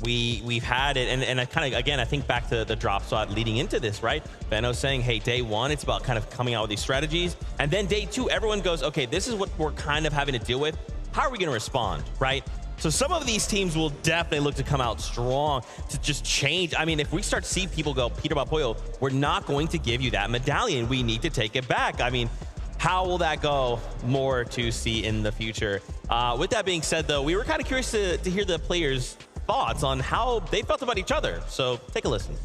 we've had it, and I kind of, again, I think back to the drop spot leading into this, right? Benno saying, hey, day 1, it's about kind of coming out with these strategies. And then day 2, everyone goes, okay, this is what we're kind of having to deal with. How are we going to respond, right? So some of these teams will definitely look to come out strong to just change. I mean, if we start to see people go, Peterbot Poyo, we're not going to give you that medallion. We need to take it back. I mean, how will that go? More to see in the future. With that being said, though, we were kind of curious to hear the players' thoughts on how they felt about each other. So take a listen.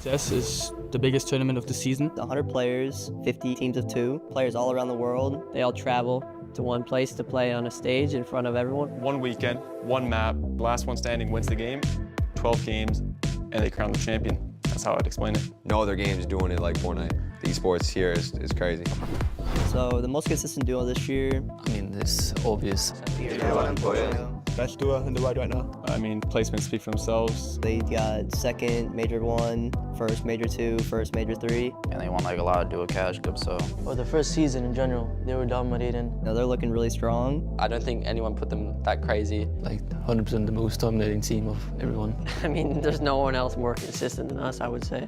CES is the biggest tournament of the season. 100 players, 50 teams of 2, players all around the world. They all travel to one place to play on a stage in front of everyone. One weekend, one map, last one standing wins the game, 12 games, and they crown the champion. That's how I'd explain it. No other game's doing it like Fortnite. The esports here is crazy. So the most consistent duo this year. I mean, it's obvious. Best duo in the world right now. I mean, placements speak for themselves. They got second Major 1, first Major 2, first Major 3. And they won like a lot of duo cash cups, so. Well, the first season in general, they were dominating. Now they're looking really strong. I don't think anyone put them that crazy. Like 100% the most dominating team of everyone. I mean, there's no one else more consistent than us, I would say.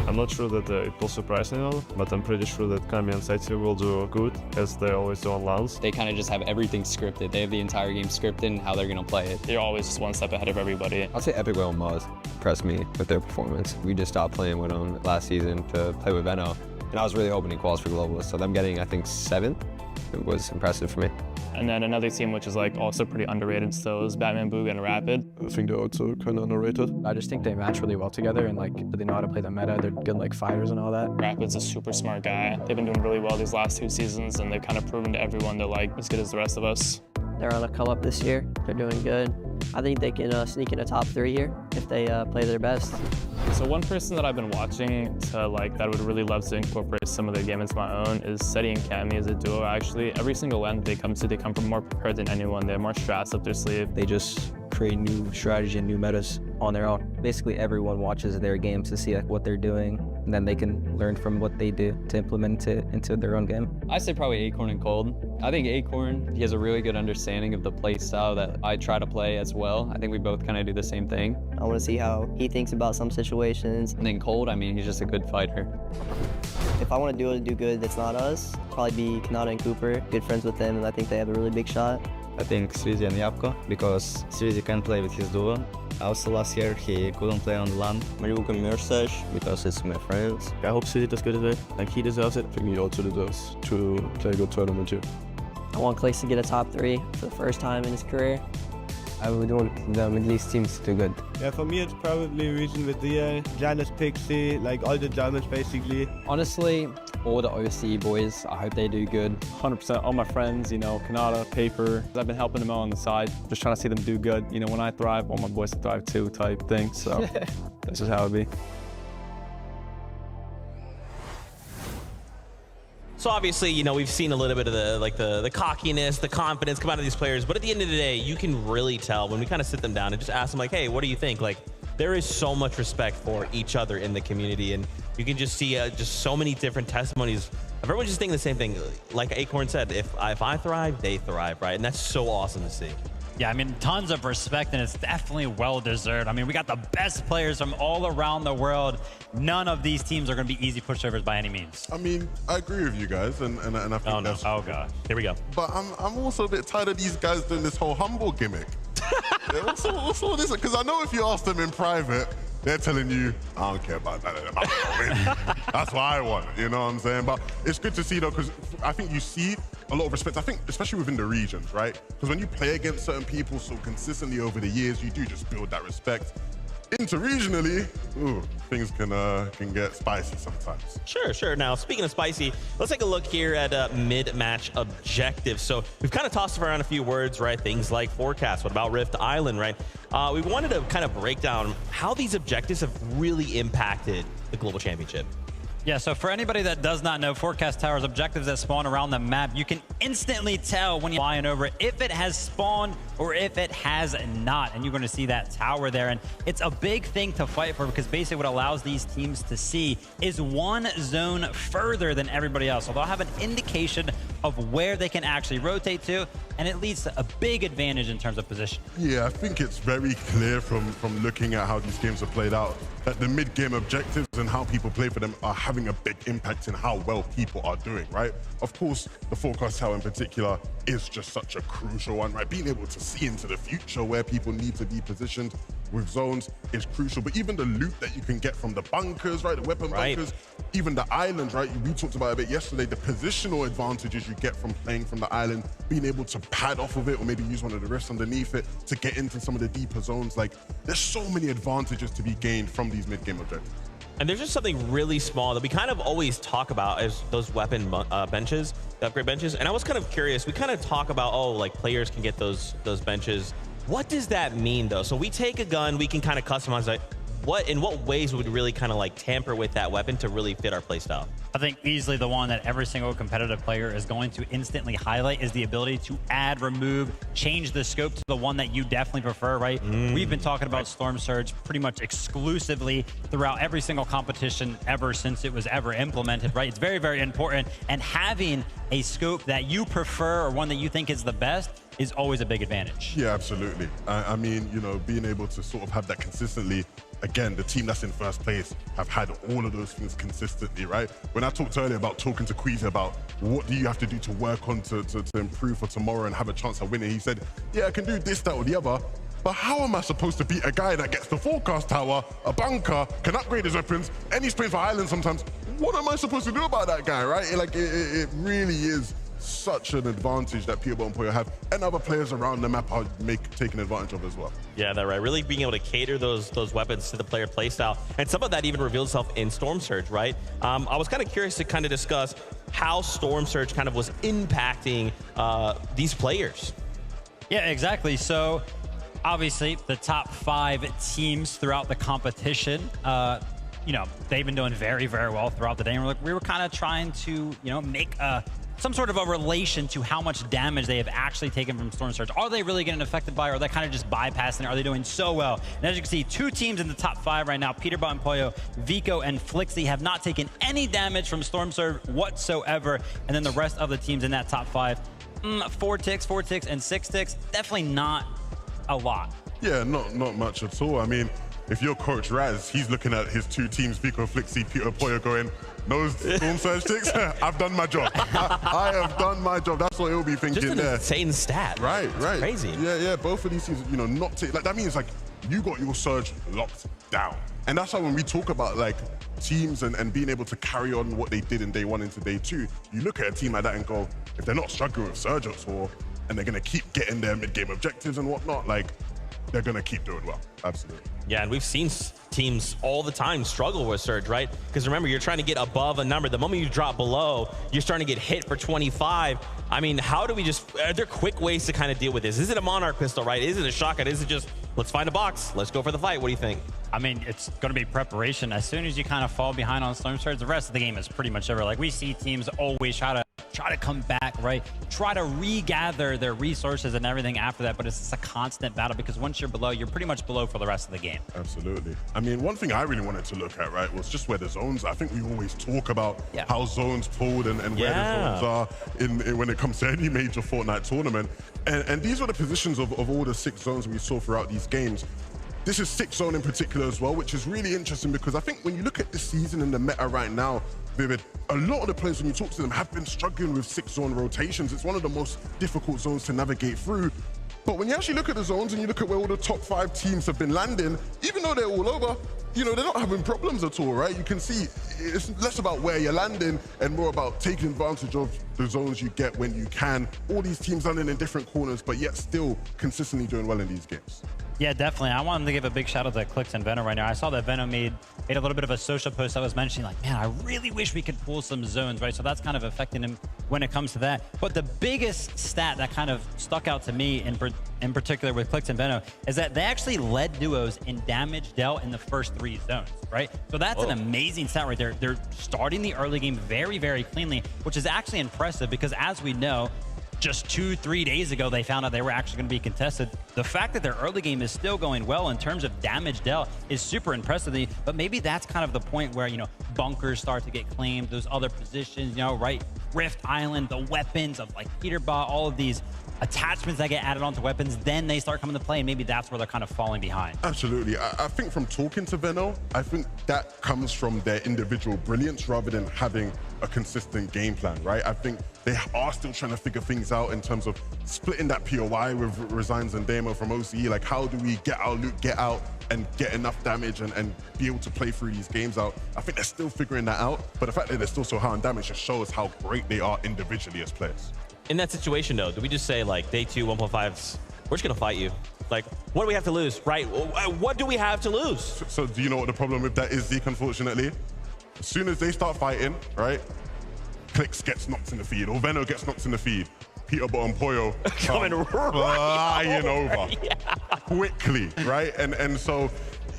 I'm not sure that it will surprise anyone, but I'm pretty sure that Kami and Saiti will do good, as they always do on LANs. They kind of just have everything scripted. They have the entire game scripted and how they're going to play it. They're always just one step ahead of everybody. I'll say Epic Whale and Mars impressed me with their performance. We just stopped playing with them last season to play with Veno, and I was really hoping he quals for Globalists. So them getting, I think, 7th, it was impressive for me. And then another team which is like also pretty underrated still is Batman Boog and Rapid. I think they're also kind of underrated. I just think they match really well together and like they know how to play the meta. They're good like fighters and all that. Rapid's a super smart guy. They've been doing really well these last 2 seasons and they've kind of proven to everyone they're like as good as the rest of us. They're on a come up this year. They're doing good. I think they can sneak in a top 3 here if they play their best. So one person that I've been watching to like that I would really love to incorporate some of their game into my own is Seti and Kami as a duo. Actually, every single land they come to, they come from more prepared than anyone. They have more strats up their sleeve. They just create new strategy and new metas on their own. Basically, everyone watches their games to see like what they're doing, and then they can learn from what they do to implement it into their own game. I say probably Acorn and Cold. I think Acorn, he has a really good understanding of the play style that I try to play as well. I think we both kind of do the same thing. I want to see how he thinks about some situations. And then Cold, I mean, he's just a good fighter. If I want to do good that's not us, probably be Kanata and Cooper. Good friends with them, and I think they have a really big shot. I think Srizi and Yapko, because Srizi can play with his duo. Also last year he couldn't play on the LAN. Mariuka Mirsash, because it's my friends. I hope Srizi does good as well. Like he deserves it. I think he also deserves to play a good tournament here. I want Clace to get a top 3 for the first time in his career. I would want the Middle East teams to do good. Yeah, for me it's probably Region with DA, Janus Pixie, like all the Germans basically. Honestly, all the OSCE boys, I hope they do good. 100%, all my friends, you know, Kanata, Paper, I've been helping them out on the side, just trying to see them do good. You know, when I thrive, all my boys to thrive too type thing, so this is how it be. So obviously, you know, we've seen a little bit of the cockiness, the confidence come out of these players, but at the end of the day, you can really tell when we kind of sit them down and just ask them like, hey, what do you think? Like, there is so much respect for each other in the community, and you can just see just so many different testimonies of everyone just thinking the same thing. Like Acorn said, if I thrive, they thrive, right? And that's so awesome to see. Yeah, I mean, tons of respect, and it's definitely well-deserved. I mean, we got the best players from all around the world. None of these teams are going to be easy pushovers by any means. I mean, I agree with you guys, and I think that's... Oh, God. Here we go. But I'm also a bit tired of these guys doing this whole humble gimmick. What's all this? Because I know if you ask them in private, they're telling you, I don't care about that. I'm gonna win. That's what I want, you know what I'm saying? But it's good to see, though, because I think you see a lot of respect, I think, especially within the regions, right? Because when you play against certain people so consistently over the years, you do just build that respect. Interregionally, ooh, things can get spicy sometimes. Sure. Now, speaking of spicy, let's take a look here at mid-match objectives. So we've kind of tossed around a few words, right? Things like forecast. What about Rift Island, right? We wanted to kind of break down how these objectives have really impacted the Global Championship. Yeah, so for anybody that does not know, Forecast Tower's objectives that spawn around the map, you can instantly tell when you're flying over it if it has spawned or if it has not. And you're going to see that tower there. And it's a big thing to fight for because basically what allows these teams to see is one zone further than everybody else. So they'll have an indication of where they can actually rotate to, and it leads to a big advantage in terms of position. Yeah, I think it's very clear from looking at how these games are played out that the mid-game objectives and how people play for them are having a big impact in how well people are doing, right? Of course, the Forecast Tower in particular is just such a crucial one, right? Being able to see into the future where people need to be positioned with zones is crucial. But even the loot that you can get from the bunkers, right? The weapon bunkers, even the islands, right? We talked about it a bit yesterday, the positional advantages you get from playing from the island, being able to pad off of it or maybe use one of the rifts underneath it to get into some of the deeper zones. Like, there's so many advantages to be gained from these mid-game objectives. And there's just something really small that we kind of always talk about as those weapon benches, the upgrade benches. And I was kind of curious, we kind of talk about, oh, like players can get those benches. What does that mean though? So we take a gun, we can kind of customize it. in what ways would we really kind of like tamper with that weapon to really fit our playstyle? I think easily the one that every single competitive player is going to instantly highlight is the ability to add, remove, change the scope to the one that you definitely prefer, right? We've been talking about Storm Surge pretty much exclusively throughout every single competition ever since it was ever implemented, right? It's very, very important. And having a scope that you prefer or one that you think is the best is always a big advantage. Yeah, absolutely. I mean, you know, being able to sort of have that consistently. Again, the team that's in first place have had all of those things consistently, right? When I talked earlier about talking to Queasy about what do you have to do to work on to improve for tomorrow and have a chance of winning, he said, yeah, I can do this, that, or the other. But how am I supposed to beat a guy that gets the forecast tower, a bunker, can upgrade his weapons, and he's playing for Ireland sometimes? What am I supposed to do about that guy, right? Like, it really is such an advantage that Peterborough and Puyo have, and other players around the map are taking advantage of as well. Yeah, that's right. Really being able to cater those weapons to the player playstyle, and some of that even revealed itself in Storm Surge, right? I was kind of curious to kind of discuss how Storm Surge kind of was impacting these players. Yeah, exactly. So obviously the top 5 teams throughout the competition, you know, they've been doing very, very well throughout the day. And we were kind of trying to, you know, make some sort of a relation to how much damage they have actually taken from Storm Surge. Are they really getting affected by it, or are they kind of just bypassing it? Are they doing so well? And as you can see, 2 teams in the top 5 right now, Peterbot and Puyo, Vico and Flixie, have not taken any damage from Storm Surge whatsoever. And then the rest of the teams in that top 5, 4 ticks, and 6 ticks, definitely not a lot. Yeah, not much at all. I mean, if you're Coach Raz, he's looking at his 2 teams, Vico, Flixie, Peter, Puyo, going, no Storm Surge ticks, I've done my job. I have done my job. That's what he'll be thinking Just an there. insane stat. Right. Crazy. Yeah. Both of these teams, you know, not like that means like you got your Surge locked down. And that's why when we talk about like teams and being able to carry on what they did in day 1 into day 2, you look at a team like that and go, if they're not struggling with Surge at all, and they're gonna keep getting their mid-game objectives and whatnot, like they're gonna keep doing well. Absolutely. Yeah, and we've seen teams all the time struggle with Surge, right? Because remember, you're trying to get above a number. The moment you drop below, you're starting to get hit for 25. I mean, how do we are there quick ways to kind of deal with this? Is it a Monarch pistol, right? Is it a shotgun? Is it just, let's find a box, let's go for the fight? What do you think? I mean, it's going to be preparation. As soon as you kind of fall behind on Storm Surge, the rest of the game is pretty much over. Like, we see teams always try to come back, right? Try to regather their resources and everything after that, but it's just a constant battle because once you're below, you're pretty much below for the rest of the game. Absolutely. I mean, one thing I really wanted to look at, right, was just where the zones are. I think we always talk about how zones pulled and where the zones are in when it comes to any major Fortnite tournament. And these are the positions of all the 6 zones we saw throughout these games. This is 6 zone in particular as well, which is really interesting because I think when you look at this season and the meta right now, Vivid, a lot of the players, when you talk to them, have been struggling with 6 zone rotations. It's one of the most difficult zones to navigate through. But when you actually look at the zones and you look at where all the top 5 teams have been landing, even though they're all over, you know, they're not having problems at all, right? You can see it's less about where you're landing and more about taking advantage of the zones you get when you can. All these teams landing in different corners, but yet still consistently doing well in these games. Yeah, definitely. I wanted to give a big shout out to Clix and Venom right now. I saw that Venom made a little bit of a social post I was mentioning, like, man, I really wish we could pull some zones, right? So that's kind of affecting him when it comes to that. But the biggest stat that kind of stuck out to me in particular with Clix and Venom is that they actually led duos in damage dealt in the first 3 zones, right? So that's an amazing stat right there. They're starting the early game very, very cleanly, which is actually impressive because as we know, just 2-3 days ago, they found out they were actually going to be contested. The fact that their early game is still going well in terms of damage dealt is super impressive. But maybe that's kind of the point where, you know, bunkers start to get claimed, those other positions, you know, right? Rift Island, the weapons of like Peterbot, all of these attachments that get added onto weapons, then they start coming to play, and maybe that's where they're kind of falling behind. Absolutely. I think from talking to Venno, I think that comes from their individual brilliance rather than having a consistent game plan, right? I think they are still trying to figure things out in terms of splitting that POI with Resigns and Demo from OCE. Like, how do we get our loot, get out, and get enough damage and be able to play through these games out? I think they're still figuring that out, but the fact that they're still so high on damage just shows how great they are individually as players. In that situation, though, do we just say, like, day 2, 1.5s, we're just going to fight you? Like, what do we have to lose, right? What do we have to lose? So do you know what the problem with that is, Zeke, unfortunately? As soon as they start fighting, right, Clix gets knocked in the feed, or Venno gets knocked in the feed, Peterbot and Puyo coming flying over quickly, right? And so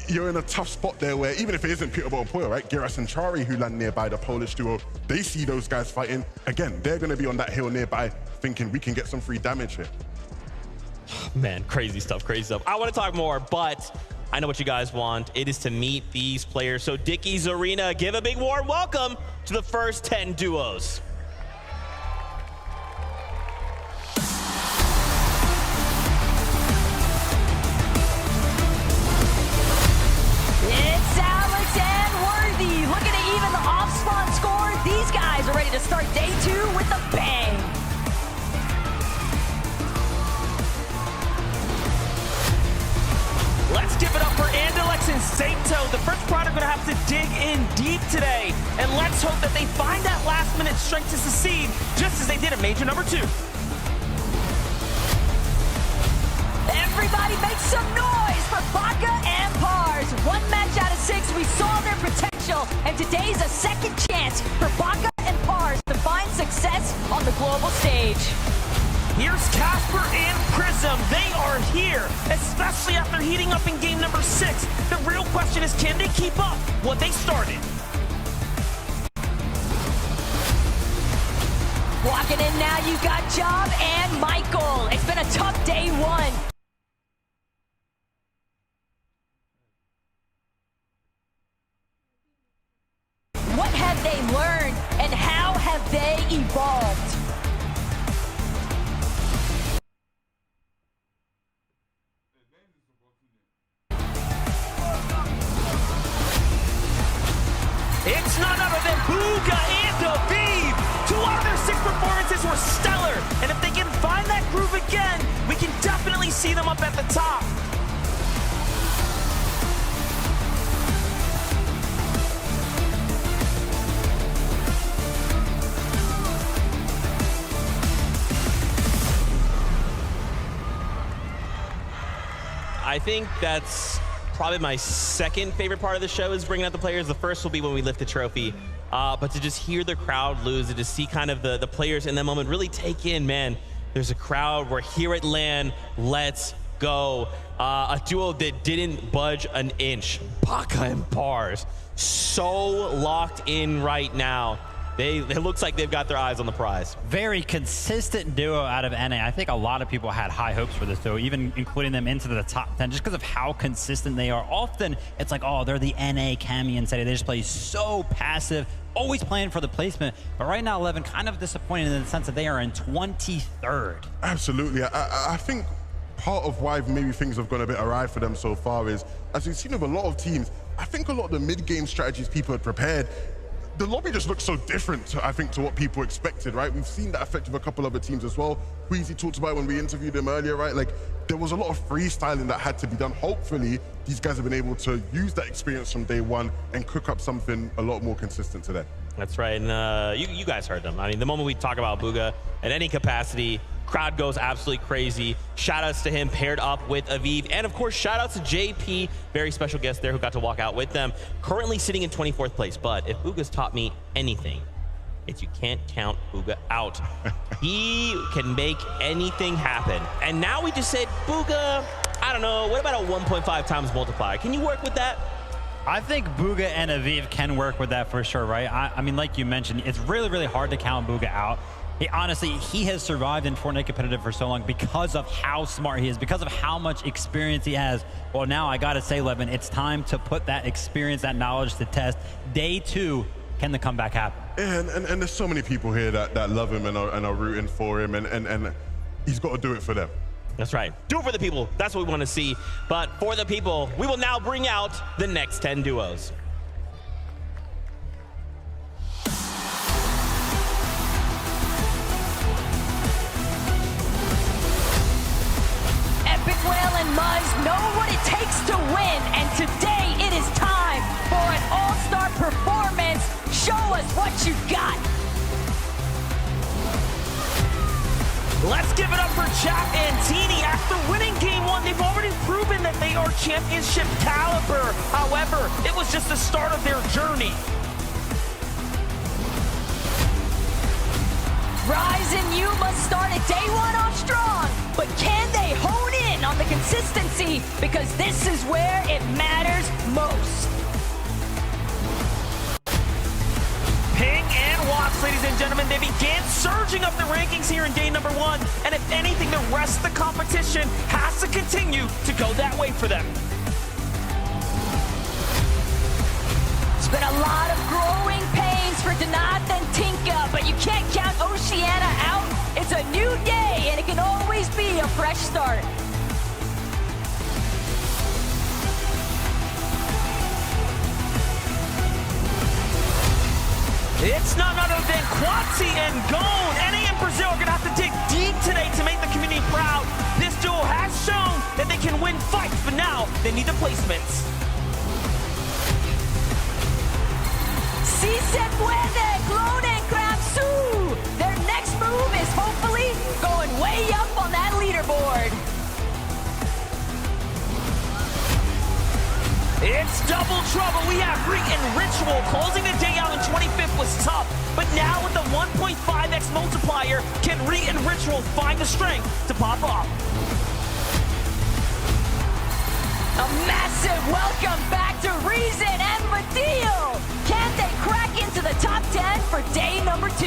you're in a tough spot there where even if it isn't Peterborough and Puyo, right? Giras and Chari, who land nearby, the Polish duo, they see those guys fighting. Again, they're going to be on that hill nearby thinking we can get some free damage here. Man, crazy stuff, crazy stuff. I want to talk more, but I know what you guys want. It is to meet these players. So Dickies Arena, give a big warm welcome to the first 10 duos. It's Alex and Worthy looking to even the off-spawn score. These guys are ready to start day 2 with a bang. Let's give it up for Andalex and Sato. The first product are going to have to dig in deep today. And let's hope that they find that last-minute strength to succeed, just as they did at Major number 2. Everybody make some noise for Baka and Pars. 1 match out of 6, we saw their potential, and today's a second chance for Baka and Pars to find success on the global stage. Here's Casper and Prism. They are here, especially after heating up in game number 6. The real question is, can they keep up what they started? Walking in now, you got Job and Michael. It's been a tough day 1. What have they learned, and how have they evolved? It's none other than Bugha and Aviv. 2 out of their 6 performances were stellar. And if they can find that groove again, we can definitely see them up at the top. I think that's probably my second favorite part of the show is bringing out the players. The first will be when we lift the trophy. But to just hear the crowd lose, and to see kind of the players in that moment really take in, man, there's a crowd. We're here at LAN. Let's go. A duo that didn't budge an inch. Baka and Pars. So locked in right now. It looks like they've got their eyes on the prize. Very consistent duo out of NA. I think a lot of people had high hopes for this duo, even including them into the top 10, just because of how consistent they are. Often, it's like, oh, they're the NA Cammy and Seti. They just play so passive, always playing for the placement. But right now, 11, kind of disappointed in the sense that they are in 23rd. Absolutely. I think part of why maybe things have gone a bit awry for them so far is, as we've seen with a lot of teams, I think a lot of the mid-game strategies people had prepared, the lobby just looks so different, I think, to what people expected, right? We've seen that effect of a couple other teams as well. Queasy talked about when we interviewed him earlier, right? Like, there was a lot of freestyling that had to be done. Hopefully, these guys have been able to use that experience from day 1 and cook up something a lot more consistent today. That's right, and you guys heard them. I mean, the moment we talk about Bugha in any capacity, crowd goes absolutely crazy. Shout outs to him paired up with Aviv. And of course, shout outs to JP, very special guest there who got to walk out with them. Currently sitting in 24th place, but if Bugha's taught me anything, it's you can't count Bugha out. He can make anything happen. And now we just said, Bugha, I don't know, what about a 1.5 times multiplier? Can you work with that? I think Bugha and Aviv can work with that for sure, right? I mean, like you mentioned, it's really, really hard to count Bugha out. Honestly, he has survived in Fortnite competitive for so long because of how smart he is, because of how much experience he has. Well, now I gotta say, Levin, it's time to put that experience, that knowledge to test. Day 2, can the comeback happen? Yeah, and there's so many people here that love him and are rooting for him, and he's got to do it for them. That's right. Do it for the people. That's what we want to see. But for the people, we will now bring out the next 10 duos. Epic Whale and Muzz know what it takes to win, and today it is time for an all-star performance. Show us what you got. Let's give it up for Jack and Teeny. After winning game 1, they've already proven that they are championship caliber. However, it was just the start of their journey. Rise and you must start at day 1 off strong, but can they hone in on the consistency consistency, because this is where it matters most. Ping and Watts, ladies and gentlemen, they began surging up the rankings here in day number 1, and if anything, the rest of the competition has to continue to go that way for them. It's been a lot of growing pains for Denath and Tinka, but you can't count Oceania out. It's a new day, and it can always be a fresh start. It's none other than Quatsi and Gone. NA and Brazil are going to have to dig deep today to make the community proud. This duo has shown that they can win fights, but now they need the placements. Si se puede, Clone and Kramsu. Their next move is hopefully going way up on that leaderboard. It's double trouble. We have Reek and Ritual. Closing the day out in 25th was tough, but now with the 1.5x multiplier, can Reek and Ritual find the strength to pop off? A massive welcome back to Reason and Mateo. Can they crack into the top 10 for day number 2?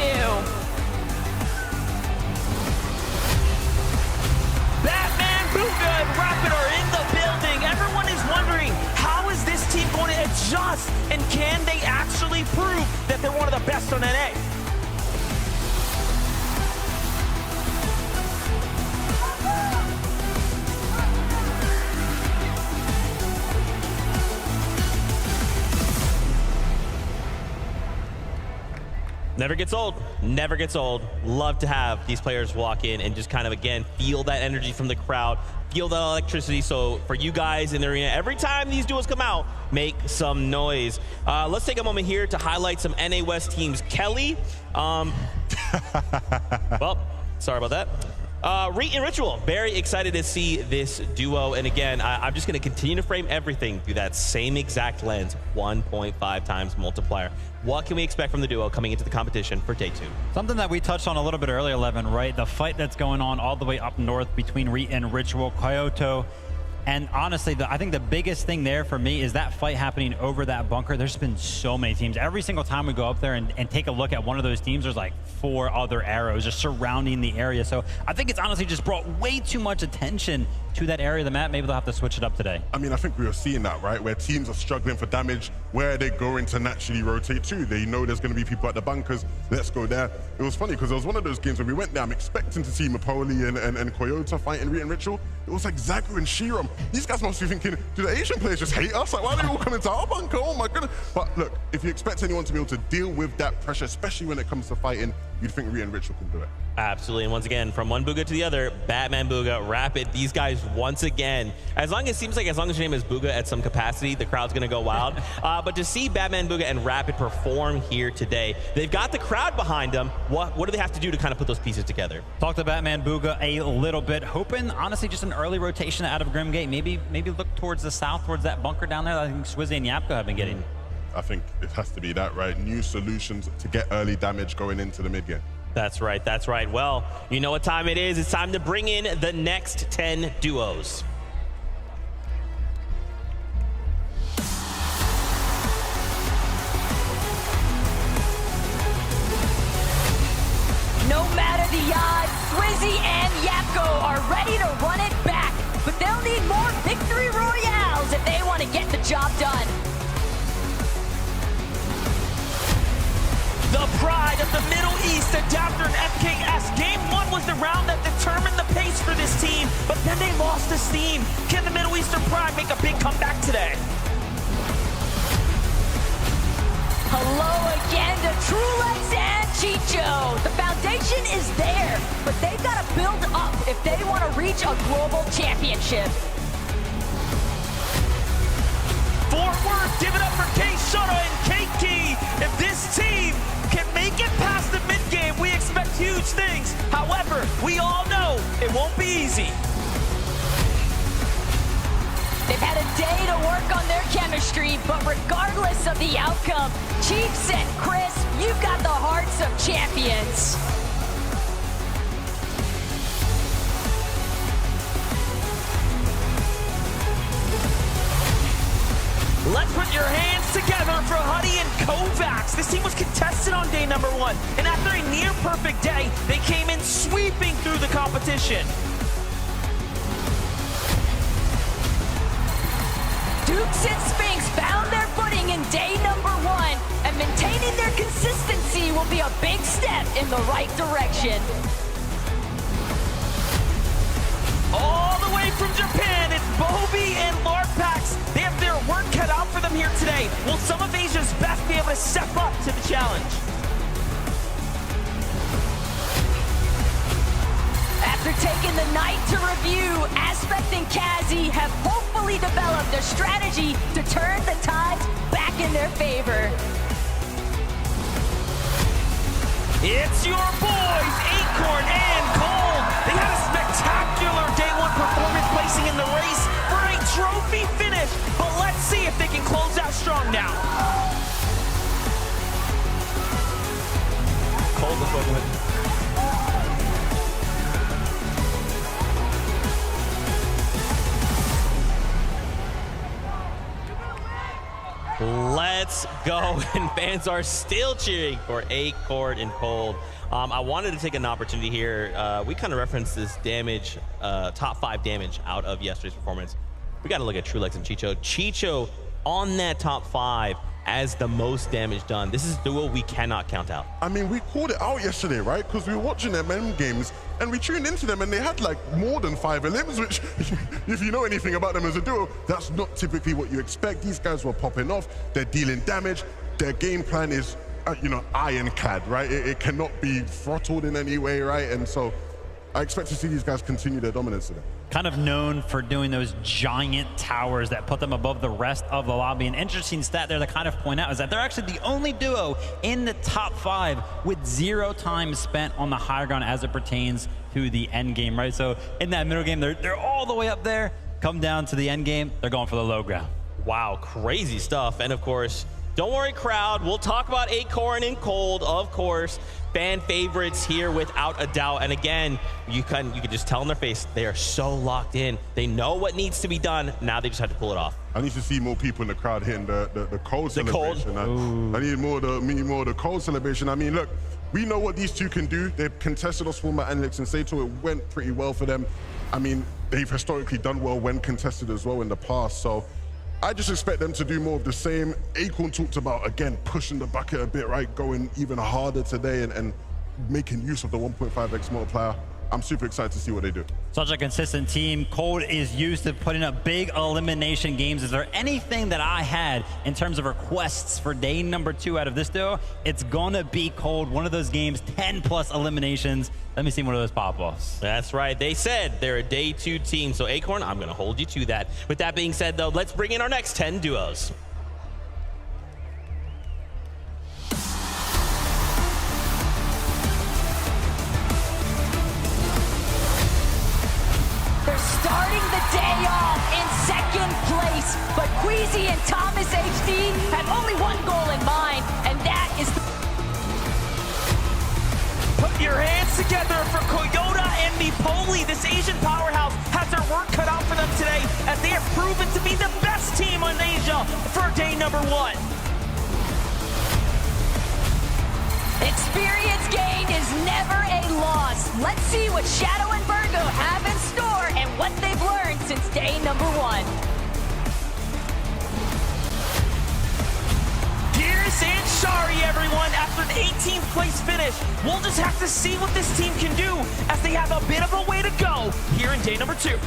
Batman, Booga, and Rapid are in the building. Everyone is wondering, how is this team going to adjust? And can they actually prove that they're one of the best on NA? Never gets old. Never gets old. Love to have these players walk in and just kind of, again, feel that energy from the crowd, feel that electricity. So for you guys in the arena, every time these duos come out, make some noise. Let's take a moment here to highlight some NA West teams. Kelly, well, sorry about that. Reet and Ritual, very excited to see this duo. And again, I'm just going to continue to frame everything through that same exact lens, 1.5 times multiplier. What can we expect from the duo coming into the competition for day 2? Something that we touched on a little bit earlier, Levin, right? The fight that's going on all the way up north between Reet and Ritual, Kyoto. And honestly, I think the biggest thing there for me is that fight happening over that bunker. There's been so many teams. Every single time we go up there and take a look at one of those teams, there's like 4 other arrows just surrounding the area. So I think it's honestly just brought way too much attention to that area of the map. Maybe they'll have to switch it up today. I mean, I think we were seeing that, right? Where teams are struggling for damage, where are they going to naturally rotate to? They know there's going to be people at the bunkers. Let's go there. It was funny because it was one of those games where we went there. I'm expecting to see Mapoli and Kyoto fighting Reet and Ritual. It was like Zagu and Shiram. These guys must be thinking, do the Asian players just hate us? Like, why are they all coming to our bunker? Oh my goodness. But look, if you expect anyone to be able to deal with that pressure, especially when it comes to fighting, you'd think Reet and Ritual can do it. Absolutely. And once again, from one Booga to the other, Batman, Booga, Rapid, these guys once again, as long as your name is Booga at some capacity, the crowd's going to go wild. But to see Batman, Booga, and Rapid perform here today, they've got the crowd behind them. What do they have to do to kind of put those pieces together? Talk to Batman, Booga a little bit, hoping, honestly, just an early rotation out of Grimgate. Maybe look towards the south, towards that bunker down there that I think Swizzy and Yapko have been getting. I think it has to be that, right? New solutions to get early damage going into the mid game. That's right, that's right. Well, you know what time it is. It's time to bring in the next 10 duos. No matter the odds, Swizzy and Yapko are ready to run it back, but they'll need more victory royales if they want to get the job done. The pride of the Middle East, Adapter and FKS. Game 1 was the round that determined the pace for this team, but then they lost the steam. Can the Middle Eastern pride make a big comeback today? Hello again to Trulex and Chicho. The foundation is there, but they've got to build up if they want to reach a global championship. Fort Worth, give it up for K-Shuttle and Keiki. If this team can make it past the mid-game, we expect huge things. However, we all know it won't be easy. They've had a day to work on their chemistry, but regardless of the outcome, Chiefs and Chris, you've got the hearts of champions. 1. And after a near-perfect day, they came in sweeping through the competition. Dukes and Spinks found their footing in day number 1, and maintaining their consistency will be a big step in the right direction. All the way from Japan, it's Bobby and Larpax. They have their work cut out for them here today. Will some of Asia's best be able to step up to the challenge? After taking the night to review, Aspect and Kazi have hopefully developed a strategy to turn the tides back in their favor. It's your boys, Acorn and Cold. They had a spectacular day 1 performance, placing in the race for a trophy finish. But let's see if they can close out strong now. Cold the equivalent. Let's go, and fans are still cheering for Acorn and Cold. I wanted to take an opportunity here. We kind of referenced this damage, top 5 damage out of yesterday's performance. We got to look at Truelex and Chicho. Chicho on that top 5 as the most damage done. This is a duo we cannot count out. I mean, we called it out yesterday, right? Because we were watching them end games and we tuned into them and they had like more than 5 elims, which if you know anything about them as a duo, that's not typically what you expect. These guys were popping off, they're dealing damage, their game plan is, ironclad, right? It cannot be throttled in any way, right? And so I expect to see these guys continue their dominance today. Kind of known for doing those giant towers that put them above the rest of the lobby. An interesting stat there to kind of point out is that they're actually the only duo in the top 5 with 0 time spent on the higher ground as it pertains to the end game, right? So in that middle game, they're all the way up there. Come down to the end game, they're going for the low ground. Wow, crazy stuff. And of course, don't worry, crowd. We'll talk about Acorn and Cold, of course. Fan favorites here without a doubt. And again, you can just tell in their face, they are so locked in. They know what needs to be done. Now they just have to pull it off. I need to see more people in the crowd hitting the Cold celebration. I need more of the Cold celebration. I mean, look, we know what these two can do. They've contested us format Anilix and Sato. It went pretty well for them. I mean, they've historically done well when contested as well in the past. So I just expect them to do more of the same. Acorn talked about, again, pushing the bucket a bit, right? Going even harder today and making use of the 1.5x multiplier. I'm super excited to see what they do. Such a consistent team. Cold is used to putting up big elimination games. Is there anything that I had in terms of requests for day number 2 out of this duo? It's gonna be Cold. One of those games, 10+ eliminations. Let me see one of those pop-offs. That's right. They said they're a day 2 team. So Acorn, I'm gonna hold you to that. With that being said, though, let's bring in our next 10 duos. Starting the day off in 2nd place, but Queasy and Thomas HD have only one goal in mind, and that is Put your hands together for Koyota and Mipoli. This Asian powerhouse has their work cut out for them today, as they have proven to be the best team in Asia for day number 1. Experience gain is never a loss. Let's see what Shadow and Virgo have in store and what they've learned since day number 1. Gears and Shari, everyone, after an 18th place finish. We'll just have to see what this team can do, as they have a bit of a way to go here in day number 2.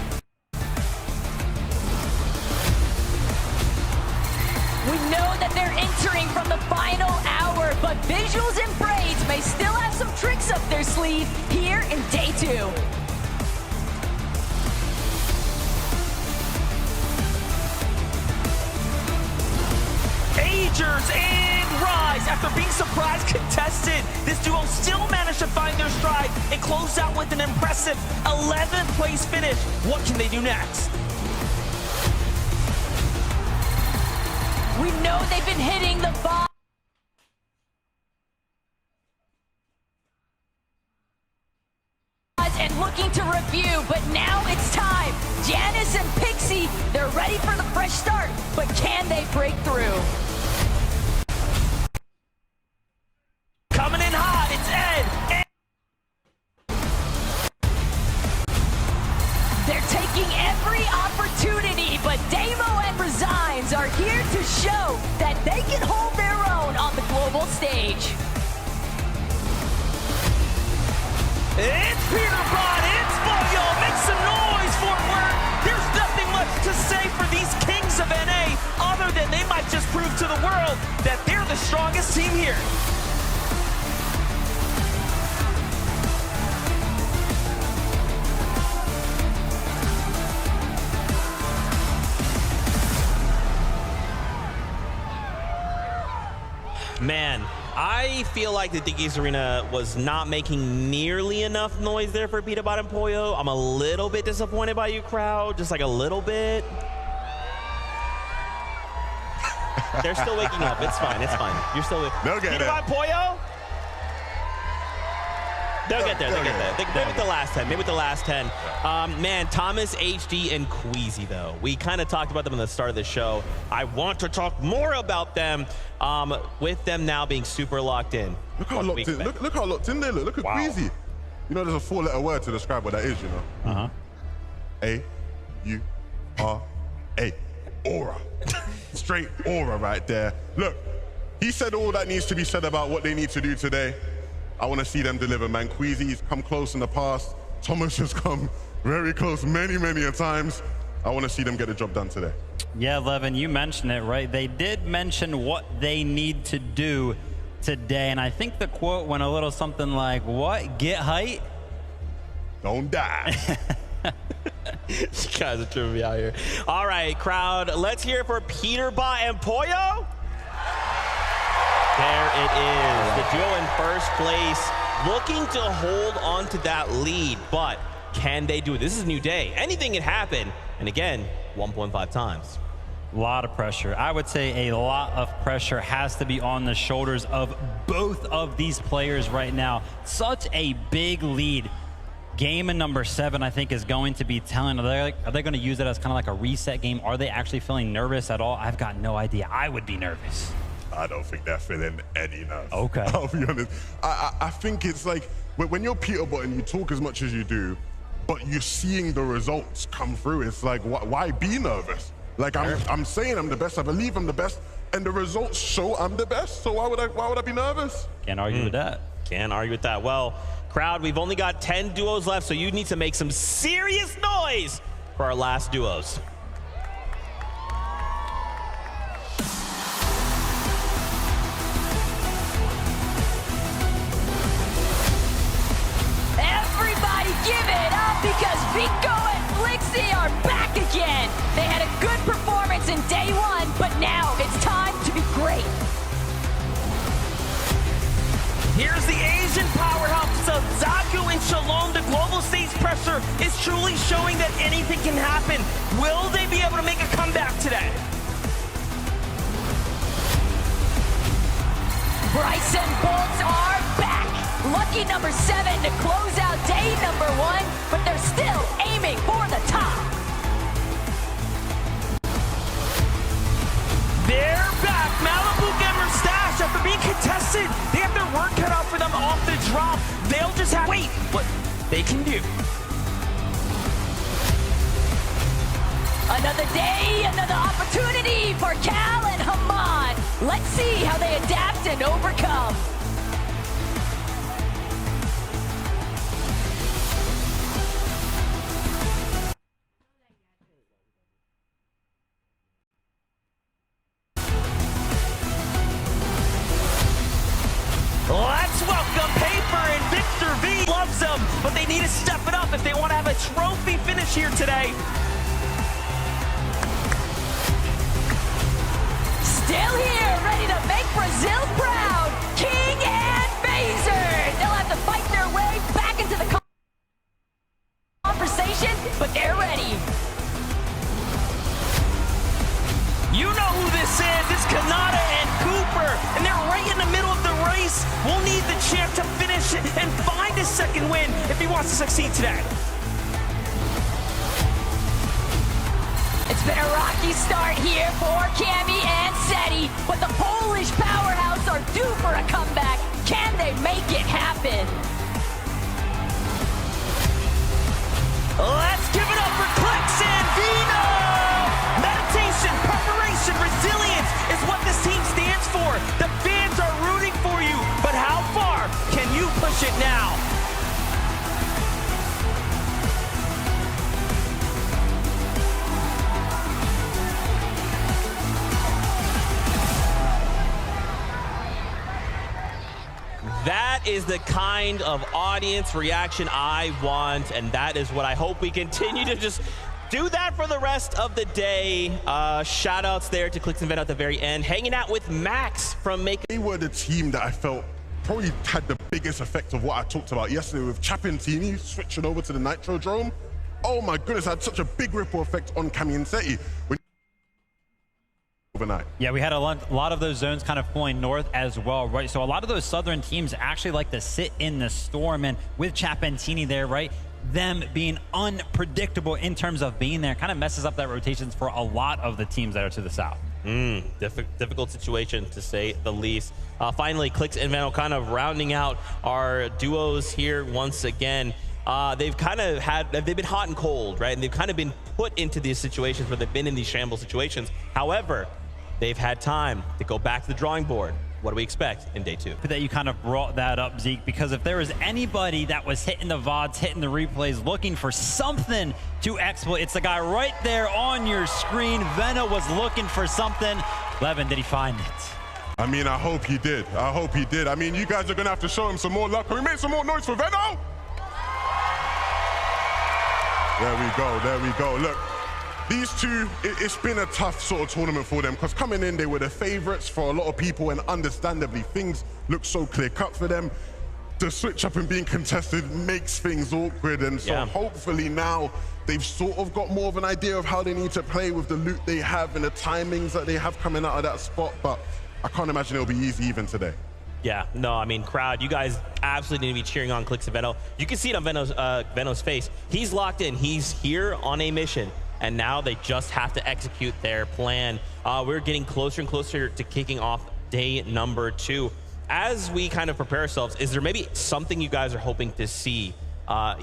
We know that they're entering from the final hour, but Visuals and Braids may still have some tricks up their sleeve here in day 2. Agers and Rise, after being surprise contested, this duo still managed to find their stride and close out with an impressive 11th place finish. What can they do next? We know they've been hitting the ball and looking to review, but now it's time. Janice and Pixie, they're ready for the fresh start, but can they break through? Coming in hot. are taking every opportunity, but Damo and Resigns are here to show that they can hold their own on the global stage. It's Peter Bot, it's Polyo, make some noise for work. There's nothing much to say for these kings of NA, other than they might just prove to the world that they're the strongest team here. Man, I feel like the Dickies Arena was not making nearly enough noise there for Peter Bot and Polyo. I'm a little bit disappointed by you, crowd, just like a little bit. They're still waking up. It's fine. It's fine. You're still They'll get Peter Bot, Polyo. They'll get there. They'll get there. Maybe with the last 10. Maybe with the last 10. Man, Thomas, HD, and Queasy, though. We kind of talked about them at the start of the show. I want to talk more about them with them now being super locked in. Look how locked in. Look how locked in they look. Look at Queasy. You know, there's a 4-letter word to describe what that is, you know? A-U-R-A. Aura. Straight aura right there. Look, he said all that needs to be said about what they need to do today. I want to see them deliver, man. Queasy's come close in the past. Thomas has come very close many a times. I want to see them get the job done today. Yeah, Levin, you mentioned it, right? They did mention what they need to do today, and I think the quote went a little something like, what? Get height? Don't die. You guys are tripping me out here. All right, crowd, let's hear it for Peter Bot and Polyo. There it is, the duo in first place, looking to hold on to that lead, but can they do it? This is a new day. Anything can happen, and again, 1.5 times. A lot of pressure. I would say a lot of pressure has to be on the shoulders of both of these players right now. Such a big lead. Game in number 7, I think, is going to be telling. Are they going to use it as kind of like a reset game? Are they actually feeling nervous at all? I've got no idea. I would be nervous. I don't think they're feeling any nerves. Okay. I'll be honest. I think it's like, when you're Peter Bot and you talk as much as you do, but you're seeing the results come through, it's like, why be nervous? Like, I'm saying I'm the best, I believe I'm the best, and the results show I'm the best, so why would I be nervous? Can't argue with that. Can't argue with that. Well, crowd, we've only got 10 duos left, so you need to make some serious noise for our last duos. Everybody give it up because Vico and Flixie are back again. They had a good performance in day 1, but now it's time to be great. Here's the Asian powerhouse of Zaku and Shalom. The global stage pressure is truly showing that anything can happen. Will they be able to make a comeback today? Bryson Bolts are back. Lucky number 7 to close out day number 1, but they're still aiming for the top. They're back. Malibu Gamer Stash, after being contested, they have their work cut out for them off the drop. They'll just have to wait what they can do. Another day, another opportunity for Cal and Hamad. Let's see how they adapt and overcome. Let's welcome Paper and Victor V. Loves them, but they need to step it up if they want to have a trophy finish here today. Still here, ready to make Brazil proud. King and Phaser. They'll have to fight their way back into the conversation, but they're ready. You know who this is. It's Kanata and Cooper, and they're right in the middle of the race. We'll need the champ to finish it and find a second win if he wants to succeed today. It's been a rocky start here for Cammy and Seti, but the Polish powerhouse are due for a comeback. Can they make it happen? Let's give it up for That is the kind of audience reaction I want, and that is what I hope we continue to just do that for the rest of the day. Shout outs there to Clix and Veno at the very end, hanging out with Max from Make. They were the team that I felt probably had the biggest effect of what I talked about yesterday with Chapentini switching over to the Nitrodrome. Oh my goodness, had such a big ripple effect on Kamiensetti overnight. Yeah, we had a lot of those zones kind of flowing north as well, right? So a lot of those southern teams actually like to sit in the storm, and with Chapentini there, right? Them being unpredictable in terms of being there kind of messes up that rotations for a lot of the teams that are to the south. Difficult situation to say the least. Finally, Clix and Veno kind of rounding out our duos here once again. They've been hot and cold, right? And they've kind of been put into these situations where they've been in these shambles situations. However, they've had time to go back to the drawing board. What do we expect in day 2? That you kind of brought that up, Zeke, because if there was anybody that was hitting the VODs, hitting the replays, looking for something to exploit, it's the guy right there on your screen. Veno was looking for something. Levin, did he find it? I mean, I hope he did. I hope he did. I mean, you guys are going to have to show him some more love. Can we make some more noise for Veno? There we go. There we go. Look. These two, it's been a tough sort of tournament for them because coming in, they were the favorites for a lot of people, and understandably, things look so clear-cut for them. The switch up and being contested makes things awkward, and so hopefully now they've sort of got more of an idea of how they need to play with the loot they have and the timings that they have coming out of that spot, but I can't imagine it'll be easy even today. Yeah, no, I mean, crowd, you guys absolutely need to be cheering on Clix and Veno. You can see it on Veno's face. He's locked in. He's here on a mission. And now they just have to execute their plan. We're getting closer and closer to kicking off day number 2. As we kind of prepare ourselves, is there maybe something you guys are hoping to see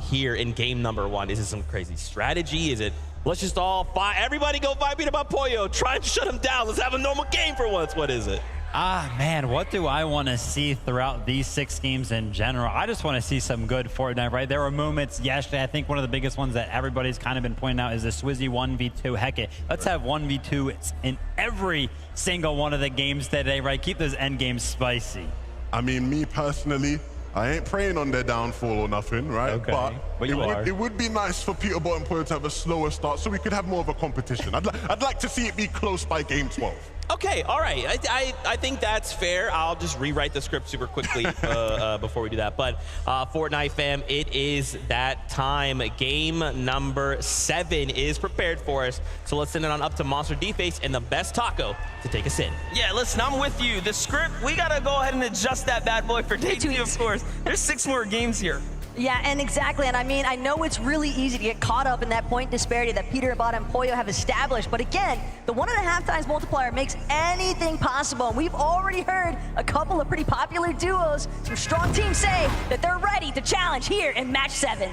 here in game number 1? Is it some crazy strategy? Is it, let's just all fight, everybody go fight Peter Bot Pollo, try and shut him down, let's have a normal game for once? What is it? Man, what do I want to see throughout these 6 games in general? I just want to see some good Fortnite, right? There were moments yesterday. I think one of the biggest ones that everybody's kind of been pointing out is the Swizzy 1v2. Heck it, let's have 1v2 in every single one of the games today, right? Keep those end games spicy. I mean, me personally, I ain't praying on their downfall or nothing, right? Okay. But it would be nice for Peter Bot and Pollo to have a slower start so we could have more of a competition. I'd like to see it be close by game 12. Okay, all right. I think that's fair. I'll just rewrite the script super quickly before we do that. But Fortnite fam, it is that time. Game number 7 is prepared for us. So let's send it on up to Monster D-Face and the best taco to take us in. Yeah, listen, I'm with you. The script, we got to go ahead and adjust that bad boy for day 2, of course. There's 6 more games here. Yeah, and exactly, and I mean, I know it's really easy to get caught up in that point disparity that Peter Bot and Pollo have established, but again, the 1.5 times multiplier makes anything possible. And we've already heard a couple of pretty popular duos, some strong teams say that they're ready to challenge here in match 7.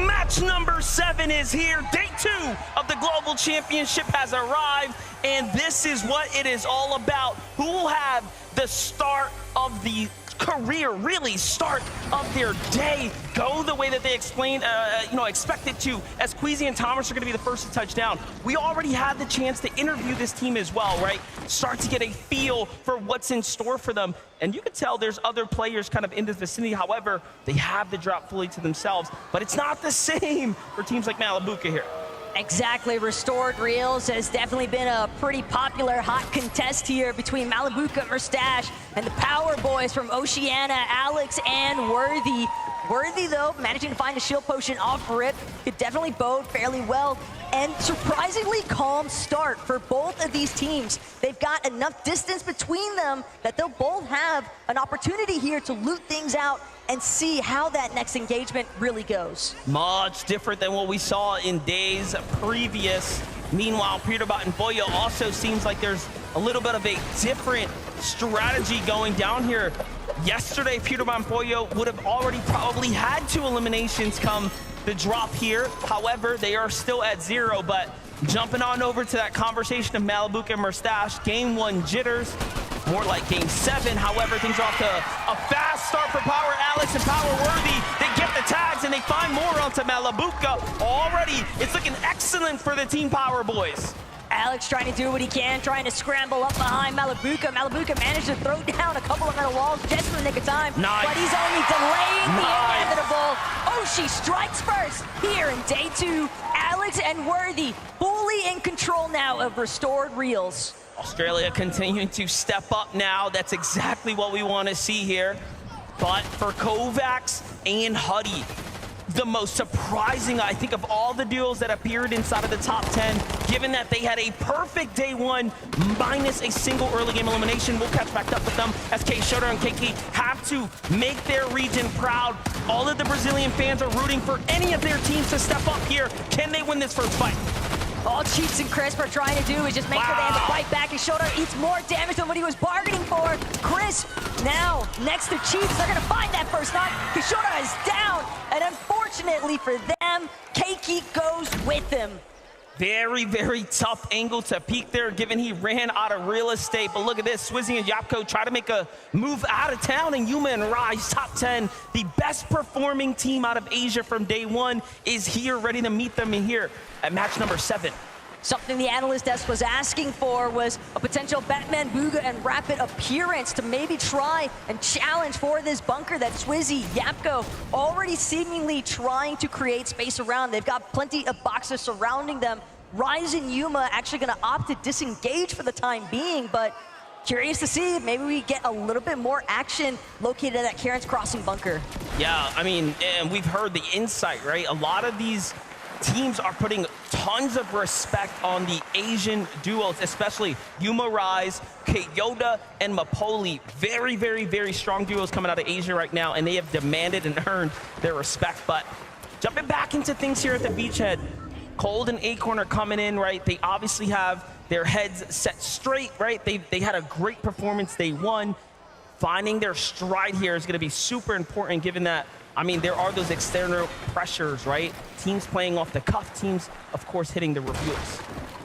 Match number 7 is here. Day 2 of the Global Championship has arrived, and this is what it is all about. Who will have the start of the career, really start of their day, go the way that they expect it to, as Queasy and Thomas are going to be the first to touch down. We already had the chance to interview this team as well, right? Start to get a feel for what's in store for them. And you can tell there's other players kind of in the vicinity. However, they have the drop fully to themselves, but it's not the same for teams like Malibuca here. Exactly, Restored Reels has definitely been a pretty popular hot contest here between Malibuca, Merstash, and the Power Boys from Oceania, Alex and Worthy. Worthy, though, managing to find a shield potion off rip, could definitely bode fairly well. And surprisingly calm start for both of these teams. They've got enough distance between them that they'll both have an opportunity here to loot things out and see how that next engagement really goes. Much different than what we saw in days previous. Meanwhile, Peter Bot and Pollo also seems like there's a little bit of a different strategy going down here. Yesterday, Peter Bot and Pollo would have already probably had 2 eliminations come the drop here. However, they are still at 0, but jumping on over to that conversation of Malibuca and Merstash, game 1 jitters, more like game 7. However, things are off to a fast start for Power Alex and Power Worthy. They get the tags, and they find more onto Malabuka. Already, it's looking excellent for the Team Power boys. Alex trying to do what he can, trying to scramble up behind Malabuka. Malabuka managed to throw down a couple of metal walls just in the nick of time. Nice. But he's only delaying the Nice. inevitable. Oshi strikes first here in day 2. Alex and Worthy fully in control now of restored reels. Australia continuing to step up now. That's exactly what we want to see here. But for Kovacs and Huddy, the most surprising, I think, of all the duels that appeared inside of the top 10, given that they had a perfect day 1 minus a single early game elimination. We'll catch back up with them as K-Shota and KK have to make their region proud. All of the Brazilian fans are rooting for any of their teams to step up here. Can they win this first fight? All Chiefs and Crisp are trying to do is just make sure they have to fight back. His shoulder eats more damage than what he was bargaining for. Crisp now next to Chiefs. They're going to find that first knock. Kishota is down, and unfortunately for them, Keiki goes with him. Very, very tough angle to peek there, given he ran out of real estate. But look at this, Swizzy and Yapko try to make a move out of town, and Yuma and Rise, top 10, the best performing team out of Asia from day 1, is here, ready to meet them in here at match number 7. Something the analyst desk was asking for was a potential Batman Booga and Rapid appearance to maybe try and challenge for this bunker that Swizzy, Yapko already seemingly trying to create space around. They've got plenty of boxes surrounding them. Rise and Yuma actually going to opt to disengage for the time being, but curious to see if maybe we get a little bit more action located at that Karen's Crossing bunker. Yeah, I mean, and we've heard the insight, right? A lot of these teams are putting tons of respect on the Asian duos, especially Yuma Rise, Yoda, and Mapoli. Very, very, very strong duos coming out of Asia right now, and they have demanded and earned their respect. But jumping back into things here at the beachhead, Cold and Acorn are coming in, right? They obviously have their heads set straight, right? They had a great performance. They won. Finding their stride here is going to be super important, given that, I mean, there are those external pressures, right? Teams playing off the cuff, teams, of course, hitting the reveals.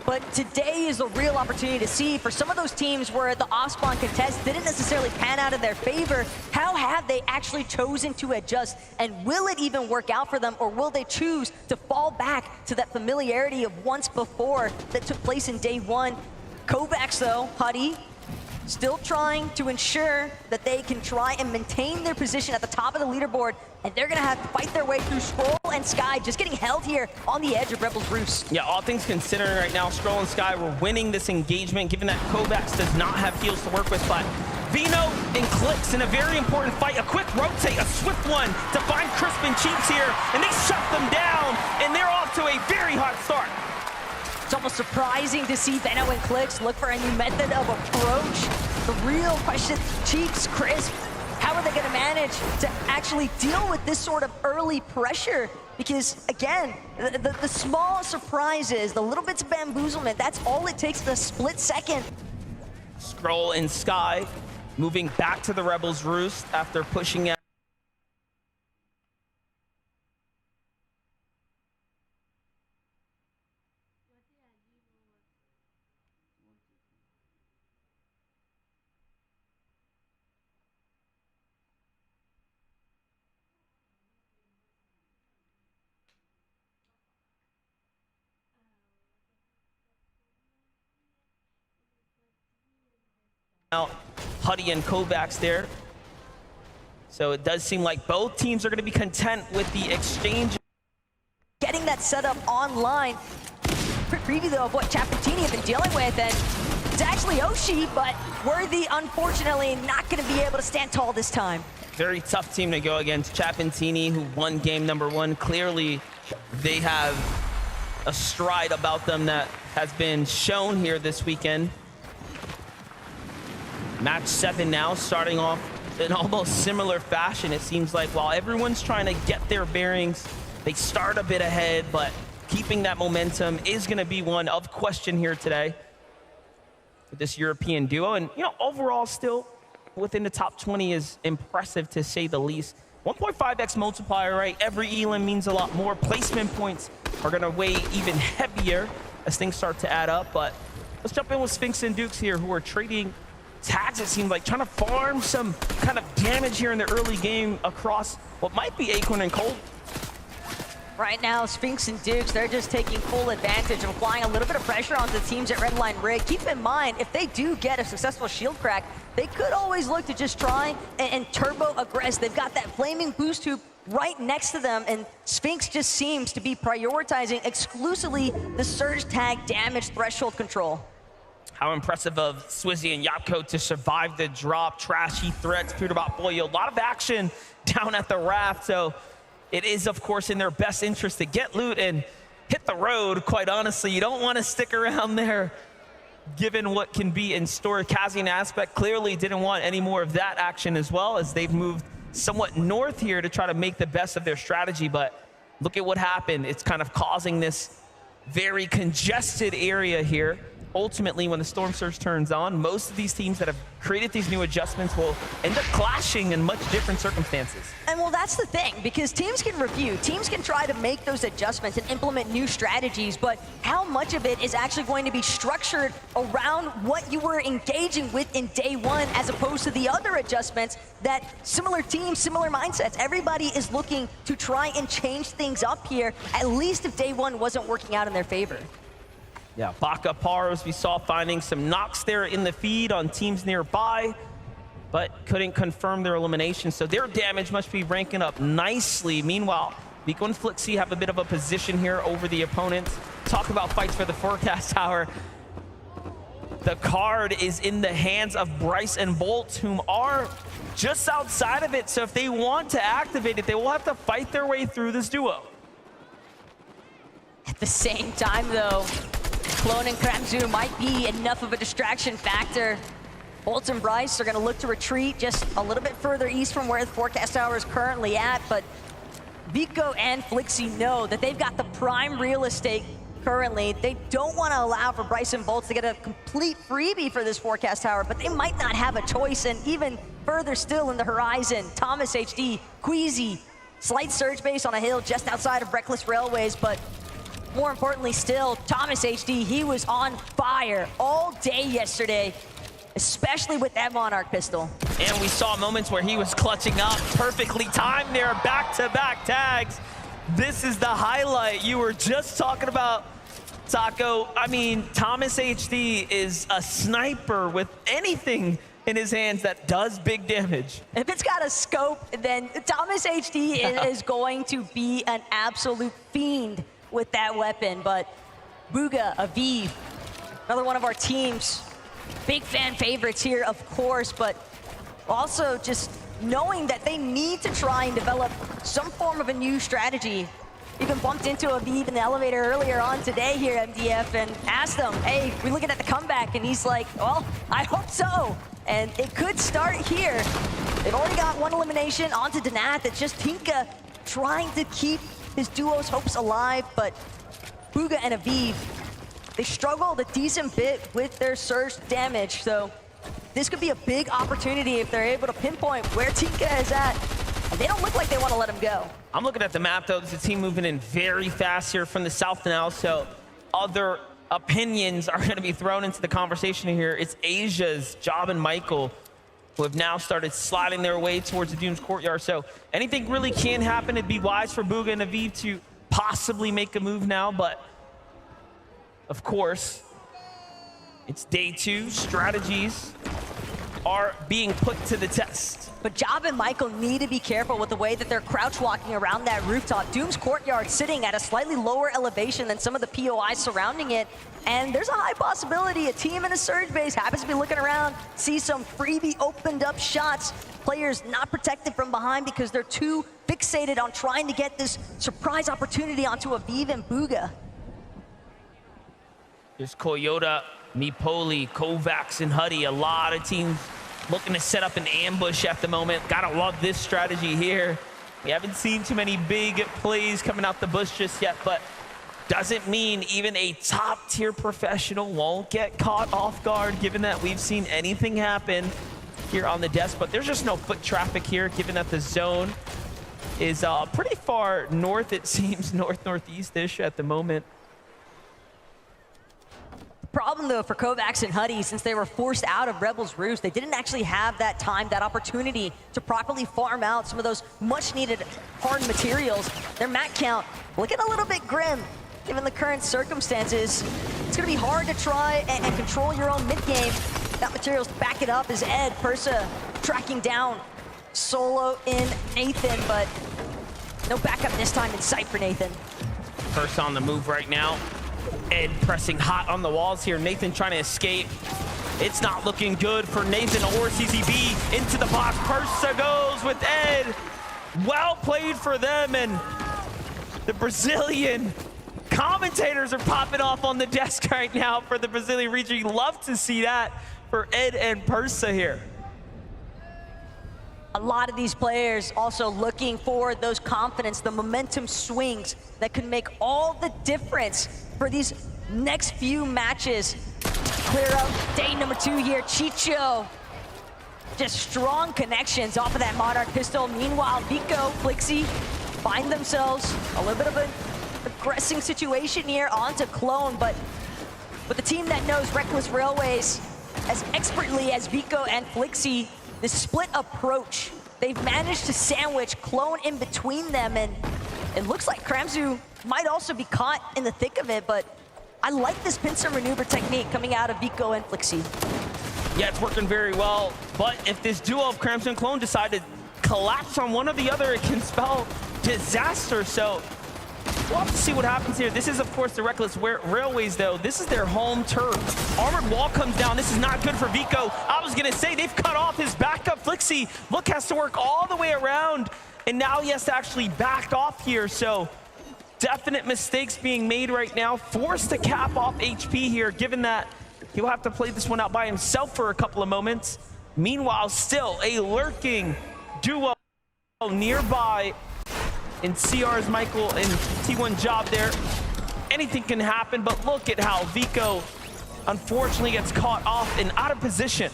But today is a real opportunity to see for some of those teams where the off-spawn contest didn't necessarily pan out in their favor, how have they actually chosen to adjust? And will it even work out for them, or will they choose to fall back to that familiarity of once before that took place in day 1? Kovacs, though, Huddy, still trying to ensure that they can try and maintain their position at the top of the leaderboard, and they're gonna have to fight their way through Scroll and Sky, just getting held here on the edge of Rebel's Roost. Yeah, all things considering right now, Scroll and Sky were winning this engagement, given that Kovacs does not have heals to work with, but Vino and Clicks in a very important fight, a quick rotate, a swift one to find Crisp and Chiefs here, and they shut them down, and they're off to a very hot start. It's almost surprising to see Veno and Clicks look for a new method of approach. The real question, Chiefs, Crisp, how are they going to manage to actually deal with this sort of early pressure? Because, again, the small surprises, the little bits of bamboozlement, that's all it takes in a split second. Scroll and Sky moving back to the Rebels' Roost after pushing out. Out Huddy and Kovacs there. So it does seem like both teams are going to be content with the exchange. Getting that setup online. Quick preview, though, of what Chapentini have been dealing with, and it's actually Oshi, but Worthy, unfortunately, not going to be able to stand tall this time. Very tough team to go against. Chapentini, who won game number 1. Clearly, they have a stride about them that has been shown here this weekend. Match 7 now, starting off in almost similar fashion. It seems like while everyone's trying to get their bearings, they start a bit ahead, but keeping that momentum is going to be one of question here today with this European duo. And, you know, overall still within the top 20 is impressive to say the least. 1.5x multiplier, right? Every elim means a lot more. Placement points are going to weigh even heavier as things start to add up. But let's jump in with Sphinx and Dukes here, who are trading tags, it seems like, trying to farm some kind of damage here in the early game across what might be Acorn and Cold. Right now, Sphinx and Dukes, they're just taking full advantage of applying a little bit of pressure onto the teams at Redline Rig. Keep in mind, if they do get a successful shield crack, they could always look to just try and turbo aggress. They've got that flaming boost tube right next to them, and Sphinx just seems to be prioritizing exclusively the surge tag damage threshold control. How impressive of Swizzy and Yapko to survive the drop. Trashy threats, Peterbot Boyo. A lot of action down at the raft, so it is, of course, in their best interest to get loot and hit the road, quite honestly. You don't want to stick around there, given what can be in store. Kazi and Aspect clearly didn't want any more of that action as well, as they've moved somewhat north here to try to make the best of their strategy. But look at what happened. It's kind of causing this very congested area here. Ultimately, when the Storm Surge turns on, most of these teams that have created these new adjustments will end up clashing in much different circumstances. And well, that's the thing, because teams can review, teams can try to make those adjustments and implement new strategies, but how much of it is actually going to be structured around what you were engaging with in day one, as opposed to the other adjustments that similar teams, similar mindsets, everybody is looking to try and change things up here, at least if day one wasn't working out in their favor. Yeah, Baka Paros, we saw finding some knocks there in the feed on teams nearby, but couldn't confirm their elimination, so their damage must be ranking up nicely. Meanwhile, Vico and Flixie have a bit of a position here over the opponents. Talk about fights for the Forecast Tower. The card is in the hands of Bryce and Bolt, whom are just outside of it, so if they want to activate it, they will have to fight their way through this duo. At the same time, though, Clone and Kramzu might be enough of a distraction factor. Bolt and Bryce are going to look to retreat just a little bit further east from where the Forecast Tower is currently at, but Vico and Flixie know that they've got the prime real estate currently. They don't want to allow for Bryce and Bolt to get a complete freebie for this Forecast Tower, but they might not have a choice, and even further still in the horizon, Thomas HD, Queasy, slight surge base on a hill just outside of Reckless Railways, but more importantly still, Thomas HD, he was on fire all day yesterday, especially with that Monarch pistol. And we saw moments where he was clutching up, perfectly timed there, back-to-back tags. This is the highlight you were just talking about, Taco. I mean, Thomas HD is a sniper with anything in his hands that does big damage. If it's got a scope, then Thomas HD is going to be an absolute fiend with that weapon. But Bugha, Aviv, another one of our team's big fan favorites here, of course, but also just knowing that they need to try and develop some form of a new strategy. Even bumped into Aviv in the elevator earlier on today here at MDF and asked them, hey, we're looking at the comeback, and he's like, well, I hope so. And it could start here. They've already got one elimination onto Danath. It's just Tinka trying to keep his duo's hopes alive, but Bugha and Aviv, they struggled a decent bit with their surge damage, so this could be a big opportunity if they're able to pinpoint where Tinka is at. And they don't look like they want to let him go. I'm looking at the map, though. There's a team moving in very fast here from the south now, so other opinions are going to be thrown into the conversation here. It's Asia's Job and Michael, who have now started sliding their way towards the Doom's Courtyard. So anything really can happen. It'd be wise for Bugha and Aviv to possibly make a move now, but of course, it's day two. Strategies are being put to the test. But Job and Michael need to be careful with the way that they're crouch walking around that rooftop. Doom's Courtyard sitting at a slightly lower elevation than some of the POIs surrounding it. And there's a high possibility a team in a surge base happens to be looking around, see some freebie opened up shots. Players not protected from behind because they're too fixated on trying to get this surprise opportunity onto Aviv and Bugha. There's Koyota, Mipoli, Kovacs, and Huddy. A lot of teams looking to set up an ambush at the moment. Gotta love this strategy here. We haven't seen too many big plays coming out the bush just yet, but doesn't mean even a top-tier professional won't get caught off guard, given that we've seen anything happen here on the desk. But there's just no foot traffic here, given that the zone is pretty far north, it seems, north-northeast-ish at the moment. problem, though, for Kovacs and Huddy, since they were forced out of Rebels Roost, they didn't actually have that time, that opportunity to properly farm out some of those much-needed hard materials. Their mat count looking a little bit grim, given the current circumstances. It's going to be hard to try and control your own mid-game. That materials to back it up is Ed. Persa tracking down solo in Nathan, but no backup this time in sight for Nathan. Persa on the move right now. Ed pressing hot on the walls here. Nathan trying to escape. It's not looking good for Nathan or CCB. Into the box. Persa goes with Ed. Well played for them, and the Brazilian commentators are popping off on the desk right now for the Brazilian region. You love to see that for Ed and Persa here. A lot of these players also looking for those confidence, the momentum swings that could make all the difference for these next few matches. Clear up day number 2 here. Chicho, just strong connections off of that Monarch pistol. Meanwhile, Vico, Flixie find themselves a little bit of an aggressing situation here onto Clone, but with a team that knows Reckless Railways as expertly as Vico and Flixie, this split approach, they've managed to sandwich Clone in between them, and it looks like Kramzu might also be caught in the thick of it, but I like this pincer maneuver technique coming out of Vico and Flixie. Yeah, it's working very well, but if this duo of Kramzu and Clone decide to collapse on one or the other, it can spell disaster, so we'll have to see what happens here. This is, of course, the Reckless Railways, though. This is their home turf. Armored wall comes down. This is not good for Vico. I was going to say, they've cut off his backup. Flixie, look, has to work all the way around, and now he has to actually back off here, so definite mistakes being made right now. Forced to cap off HP here, given that he'll have to play this one out by himself for a couple of moments. Meanwhile, still a lurking duo nearby in CR's Michael and T1 Job there. Anything can happen, but look at how Vico unfortunately gets caught off and out of position.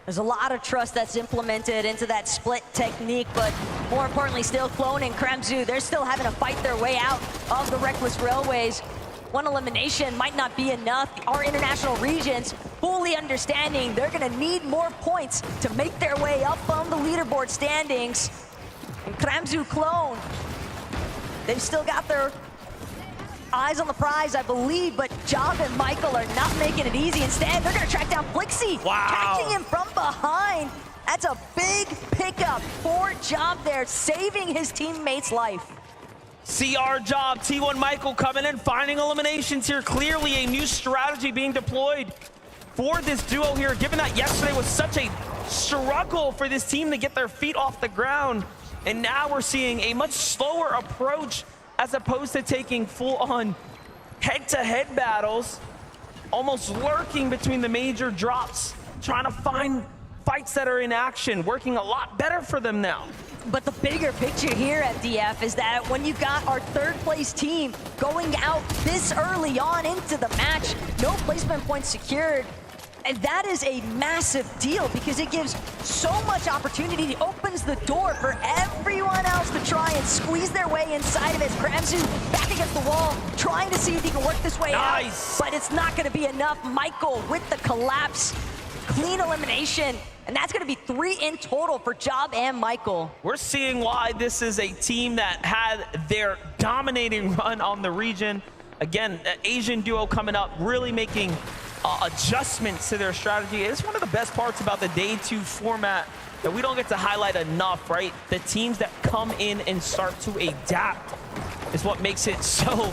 There's a lot of trust that's implemented into that split technique, but more importantly still, Clone and Kramzu, they're still having to fight their way out of the Reckless Railways. One elimination might not be enough. Our international regions fully understanding they're gonna need more points to make their way up on the leaderboard standings. And Kramzu, Clone, they've still got their eyes on the prize, I believe, but Job and Michael are not making it easy. Instead, they're gonna track down Flixie, catching him from behind. That's a big pickup for Job there, saving his teammate's life. CR Job, T1 Michael coming in, finding eliminations here. Clearly a new strategy being deployed for this duo here, given that yesterday was such a struggle for this team to get their feet off the ground. And now we're seeing a much slower approach as opposed to taking full-on head-to-head battles, almost lurking between the major drops, trying to find fights that are in action, working a lot better for them now. But the bigger picture here at DF is that when you've got our third place team going out this early on into the match, no placement points secured, and that is a massive deal because it gives so much opportunity. It opens the door for everyone else to try and squeeze their way inside of it. Kramzu back against the wall, trying to see if he can work this way out, but it's not gonna be enough. Michael with the collapse, clean elimination, and that's gonna be 3 in total for Job and Michael. We're seeing why this is a team that had their dominating run on the region. Again, the Asian duo coming up, really making adjustments to their strategy. It's one of the best parts about the day 2 format that we don't get to highlight enough, right? The teams that come in and start to adapt is what makes it so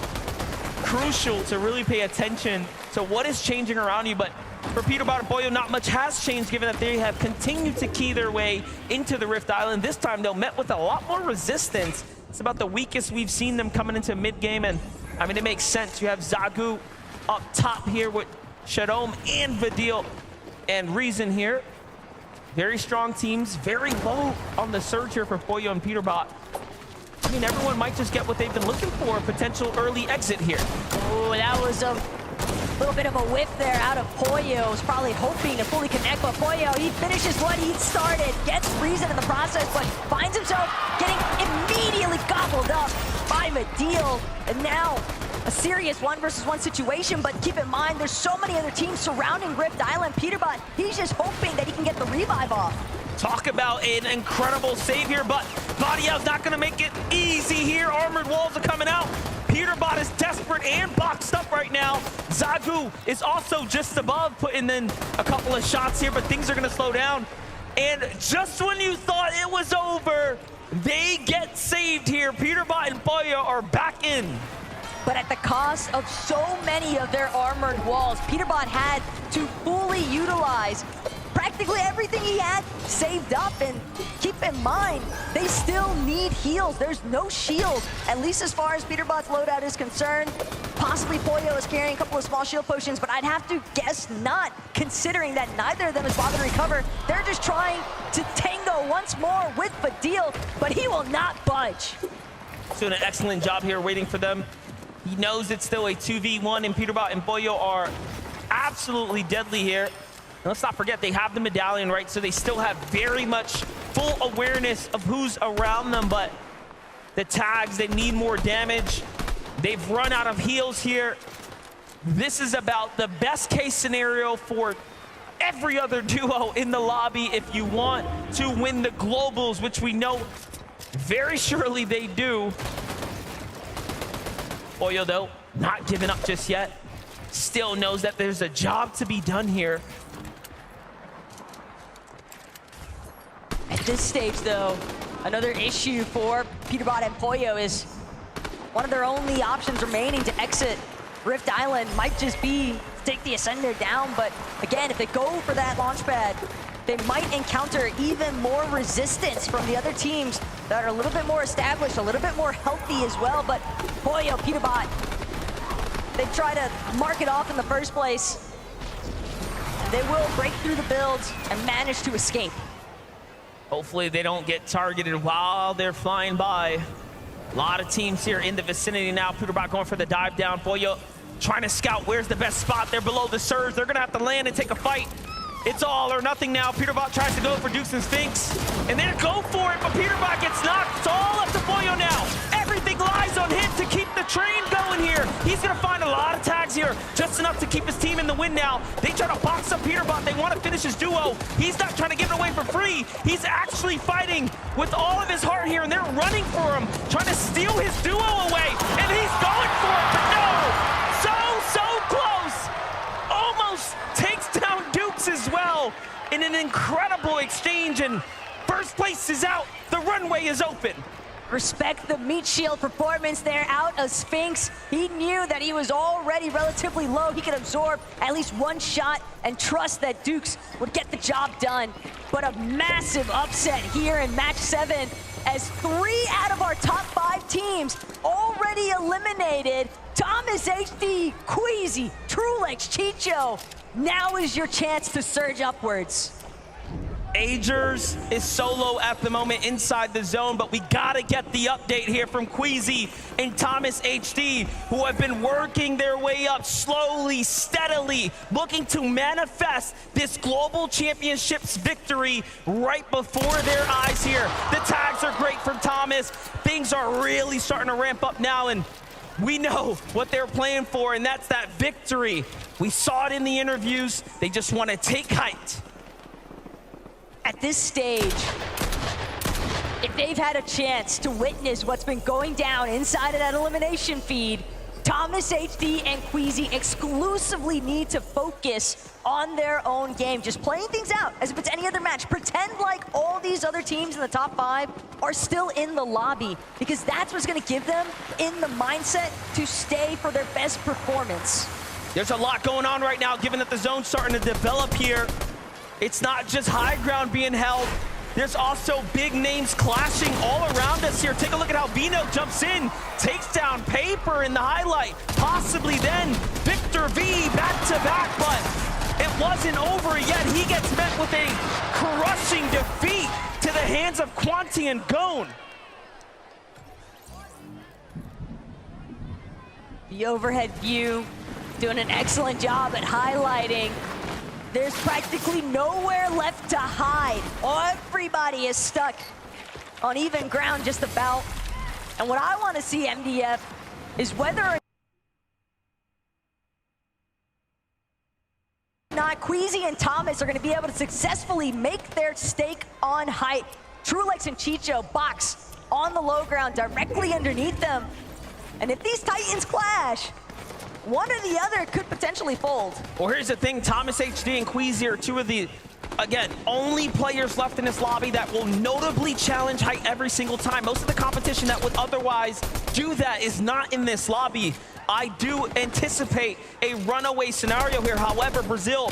crucial to really pay attention to what is changing around you. But for Peterbot and Pollo, not much has changed, given that they have continued to key their way into the Rift Island. This time, though, met with a lot more resistance. It's about the weakest we've seen them coming into mid-game, and I mean, it makes sense. You have Zagu up top here with Shadome and Vidil and Reason here. Very strong teams, very low on the surge here for Pollo and Peterbot. I mean, everyone might just get what they've been looking for, a potential early exit here. Oh, that was a little bit of a whiff there out of Pollo. Was probably hoping to fully connect, but Pollo, he finishes what he started, gets Reason in the process, but finds himself getting immediately gobbled up by Vidil. And now a serious 1-versus-1 situation, but keep in mind, there's so many other teams surrounding Rift Island. Peterbot, he's just hoping that he can get the revive off. Talk about an incredible save here, but Badiao's not gonna make it easy here. Armored walls are coming out. Peterbot is desperate and boxed up right now. Zagu is also just above, putting in a couple of shots here, but things are gonna slow down. And just when you thought it was over, they get saved here. Peterbot and Pollo are back in. But at the cost of so many of their armored walls, Peterbot had to fully utilize practically everything he had saved up. And keep in mind, they still need heals. There's no shield, at least as far as Peterbot's loadout is concerned. Possibly Pollo is carrying a couple of small shield potions, but I'd have to guess not, considering that neither of them is bothered to recover. They're just trying to tango once more with Fadil, but he will not budge. Doing an excellent job here waiting for them. He knows it's still a 2v1, and Peterbot and Pollo are absolutely deadly here. And let's not forget, they have the medallion, right? So they still have very much full awareness of who's around them, but the tags, they need more damage. They've run out of heals here. This is about the best case scenario for every other duo in the lobby if you want to win the globals, which we know very surely they do. Pollo, though, not giving up just yet. Still knows that there's a job to be done here. At this stage, though, another issue for Peterbot and Pollo is one of their only options remaining to exit Rift Island might just be to take the Ascender down. But again, if they go for that launch pad, they might encounter even more resistance from the other teams that are a little bit more established, a little bit more healthy as well. But Pollo, Peterbot, they try to mark it off in the first place. And they will break through the builds and manage to escape. Hopefully they don't get targeted while they're flying by. A lot of teams here in the vicinity now. Peterbot going for the dive down. Pollo trying to scout where's the best spot. They're below the surge. They're gonna have to land and take a fight. It's all or nothing now. Peterbot tries to go for Dukes and Sphinx, and they go for it, but Peterbot gets knocked. It's all up to Pollo now. Everything lies on him to keep the train going here. He's gonna find a lot of tags here, just enough to keep his team in the win now. They try to box up Peterbot. They want to finish his duo. He's not trying to give it away for free. He's actually fighting with all of his heart here, and they're running for him, trying to steal his duo away, and he's going for it, but no! So close! Almost takes down Dukes as well in an incredible exchange, and first place is out. The runway is open. Respect the meat shield performance there out of Sphinx. He knew that he was already relatively low. He could absorb at least one shot and trust that Dukes would get the job done. But a massive upset here in match 7 as 3 out of our top 5 teams already eliminated. Thomas HD, Queasy, Trulex, Chicho. Now is your chance to surge upwards. Agers is solo at the moment inside the zone, but we gotta get the update here from Queasy and Thomas HD, who have been working their way up slowly, steadily, looking to manifest this global championships victory right before their eyes here. The tags are great from Thomas. Things are really starting to ramp up now, and we know what they're playing for, and that's that victory. We saw it in the interviews. They just want to take height. At this stage, if they've had a chance to witness what's been going down inside of that elimination feed, Thomas HD and Queasy exclusively need to focus on their own game, just playing things out as if it's any other match. Pretend like all these other teams in the top 5 are still in the lobby, because that's what's going to give them in the mindset to stay for their best performance. There's a lot going on right now, given that the zone's starting to develop here. It's not just high ground being held. There's also big names clashing all around us here. Take a look at how Vino jumps in, takes down Paper in the highlight. Possibly then Victor V back-to-back, but it wasn't over yet. He gets met with a crushing defeat to the hands of Quanti and Gone. The overhead view doing an excellent job at highlighting. There's practically nowhere left to hide. Everybody is stuck on even ground just about. And what I want to see, MDF, is whether or not, Queasy and Thomas are going to be able to successfully make their stake on height. Trulex and Chicho box on the low ground directly underneath them. And if these Titans clash, one or the other could potentially fold. Well, here's the thing. Thomas HD and Queasy are two of the, again, only players left in this lobby that will notably challenge height every single time. Most of the competition that would otherwise do that is not in this lobby. I do anticipate a runaway scenario here. However, Brazil,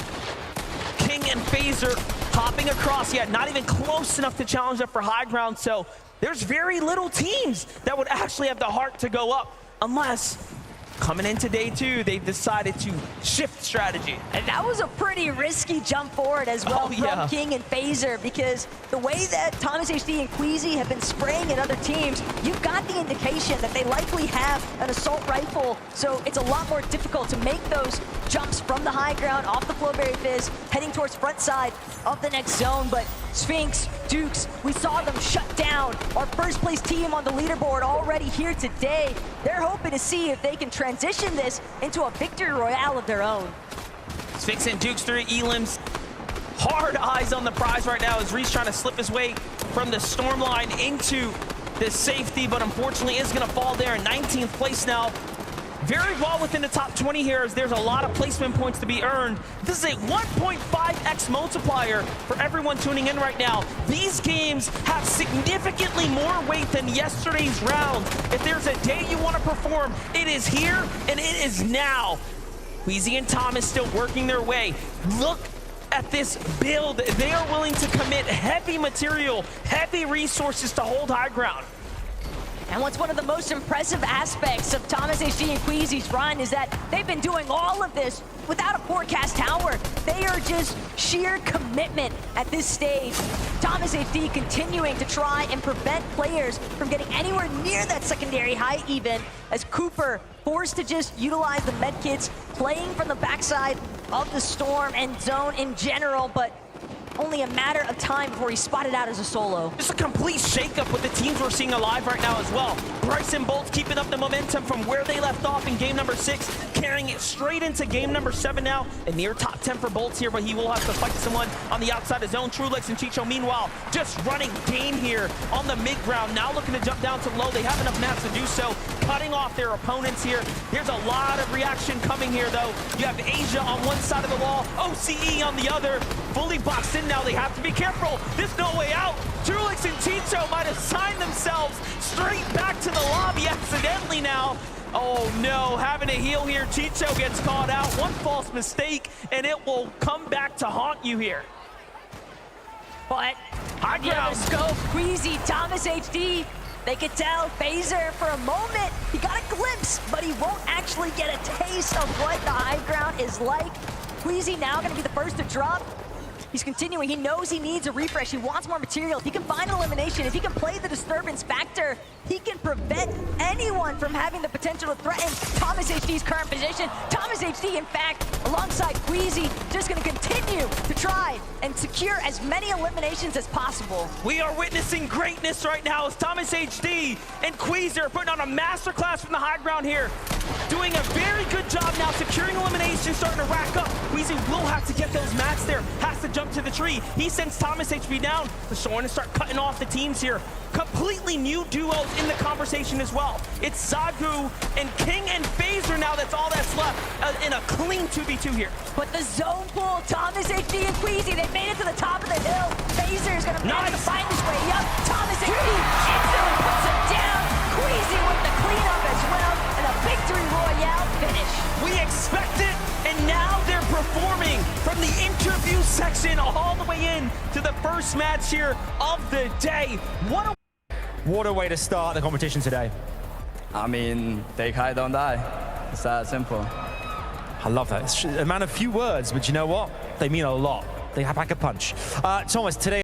King and FaZe hopping across, yet not even close enough to challenge up for high ground. So there's very little teams that would actually have the heart to go up unless coming into day 2, they've decided to shift strategy. And that was a pretty risky jump forward as well from King and FaZe, because the way that Thomas HD and Queasy have been spraying at other teams, you've got the indication that they likely have an assault rifle, so it's a lot more difficult to make those jumps from the high ground off the Flowberry Fizz, heading towards front side of the next zone. But Sphinx, Dukes, we saw them shut down our first place team on the leaderboard already here today. They're hoping to see if they can transition this into a victory royale of their own. Sphinx and Dukes through Elims. Hard eyes on the prize right now as Reese trying to slip his way from the storm line into the safety, but unfortunately is going to fall there in 19th place now. Very well within the top 20 here, as there's a lot of placement points to be earned. This is a 1.5x multiplier for everyone tuning in right now. These games have significantly more weight than yesterday's round. If there's a day you want to perform, it is here and it is now. Queasy and Thomas still working their way. Look at this build. They are willing to commit heavy material, heavy resources to hold high ground. And what's one of the most impressive aspects of Thomas HD and Queasy's run is that they've been doing all of this without a forecast tower. They are just sheer commitment at this stage. Thomas HD continuing to try and prevent players from getting anywhere near that secondary height even, as Cooper forced to just utilize the medkits, playing from the backside of the storm and zone in general, but only a matter of time before he's spotted out as a solo. Just a complete shakeup with the teams we're seeing alive right now as well. Bryson Bolts keeping up the momentum from where they left off in game number 6, carrying it straight into game number 7 now. A near top 10 for Bolts here, but he will have to fight someone on the outside of zone. Trulex and Chicho, meanwhile, just running game here on the mid ground. Now looking to jump down to low. They have enough mats to do so, cutting off their opponents here. There's a lot of reaction coming here, though. You have Asia on one side of the wall, OCE on the other, fully boxed in now. They have to be careful. There's no way out. Trulex and Chicho might have signed themselves straight back to the lobby accidentally now. Oh no, having to heal here. Chicho gets caught out. One false mistake, and it will come back to haunt you here. But high ground. Scope, Queasy, Thomas HD. They could tell FaZe for a moment. He got a glimpse, but he won't actually get a taste of what the high ground is like. Queasy now going to be the first to drop. He's continuing. He knows he needs a refresh. He wants more material. If he can find an elimination, if he can play the disturbance factor, he can prevent anyone from having the potential to threaten Thomas HD's current position. Thomas HD, in fact, alongside Queasy, just going to continue to try and secure as many eliminations as possible. We are witnessing greatness right now as Thomas HD and Queasy are putting on a masterclass from the high ground here. Doing a very good job now securing eliminations, starting to rack up. Queasy will have to get those mats there. Has to jump to the tree. He sends Thomas HB down. They're starting to start cutting off the teams here. Completely new duos in the conversation as well. It's Zagu and King and FaZe now. That's all that's left in a clean 2v2 here. But the zone pull, Thomas HD and Queasy, they made it to the top of the hill. FaZe is going to manage to find his way up. Thomas HD instantly puts him down. Queasy with the cleanup as well, and a victory royale finish. We expect it, and now they're performing from the interview section all the way in to the first match here of the day. What a way to start the competition today. I mean, take high, don't die. It's that simple. I love that. It's a man of few words, but you know what? They mean a lot. They pack a punch. Thomas, today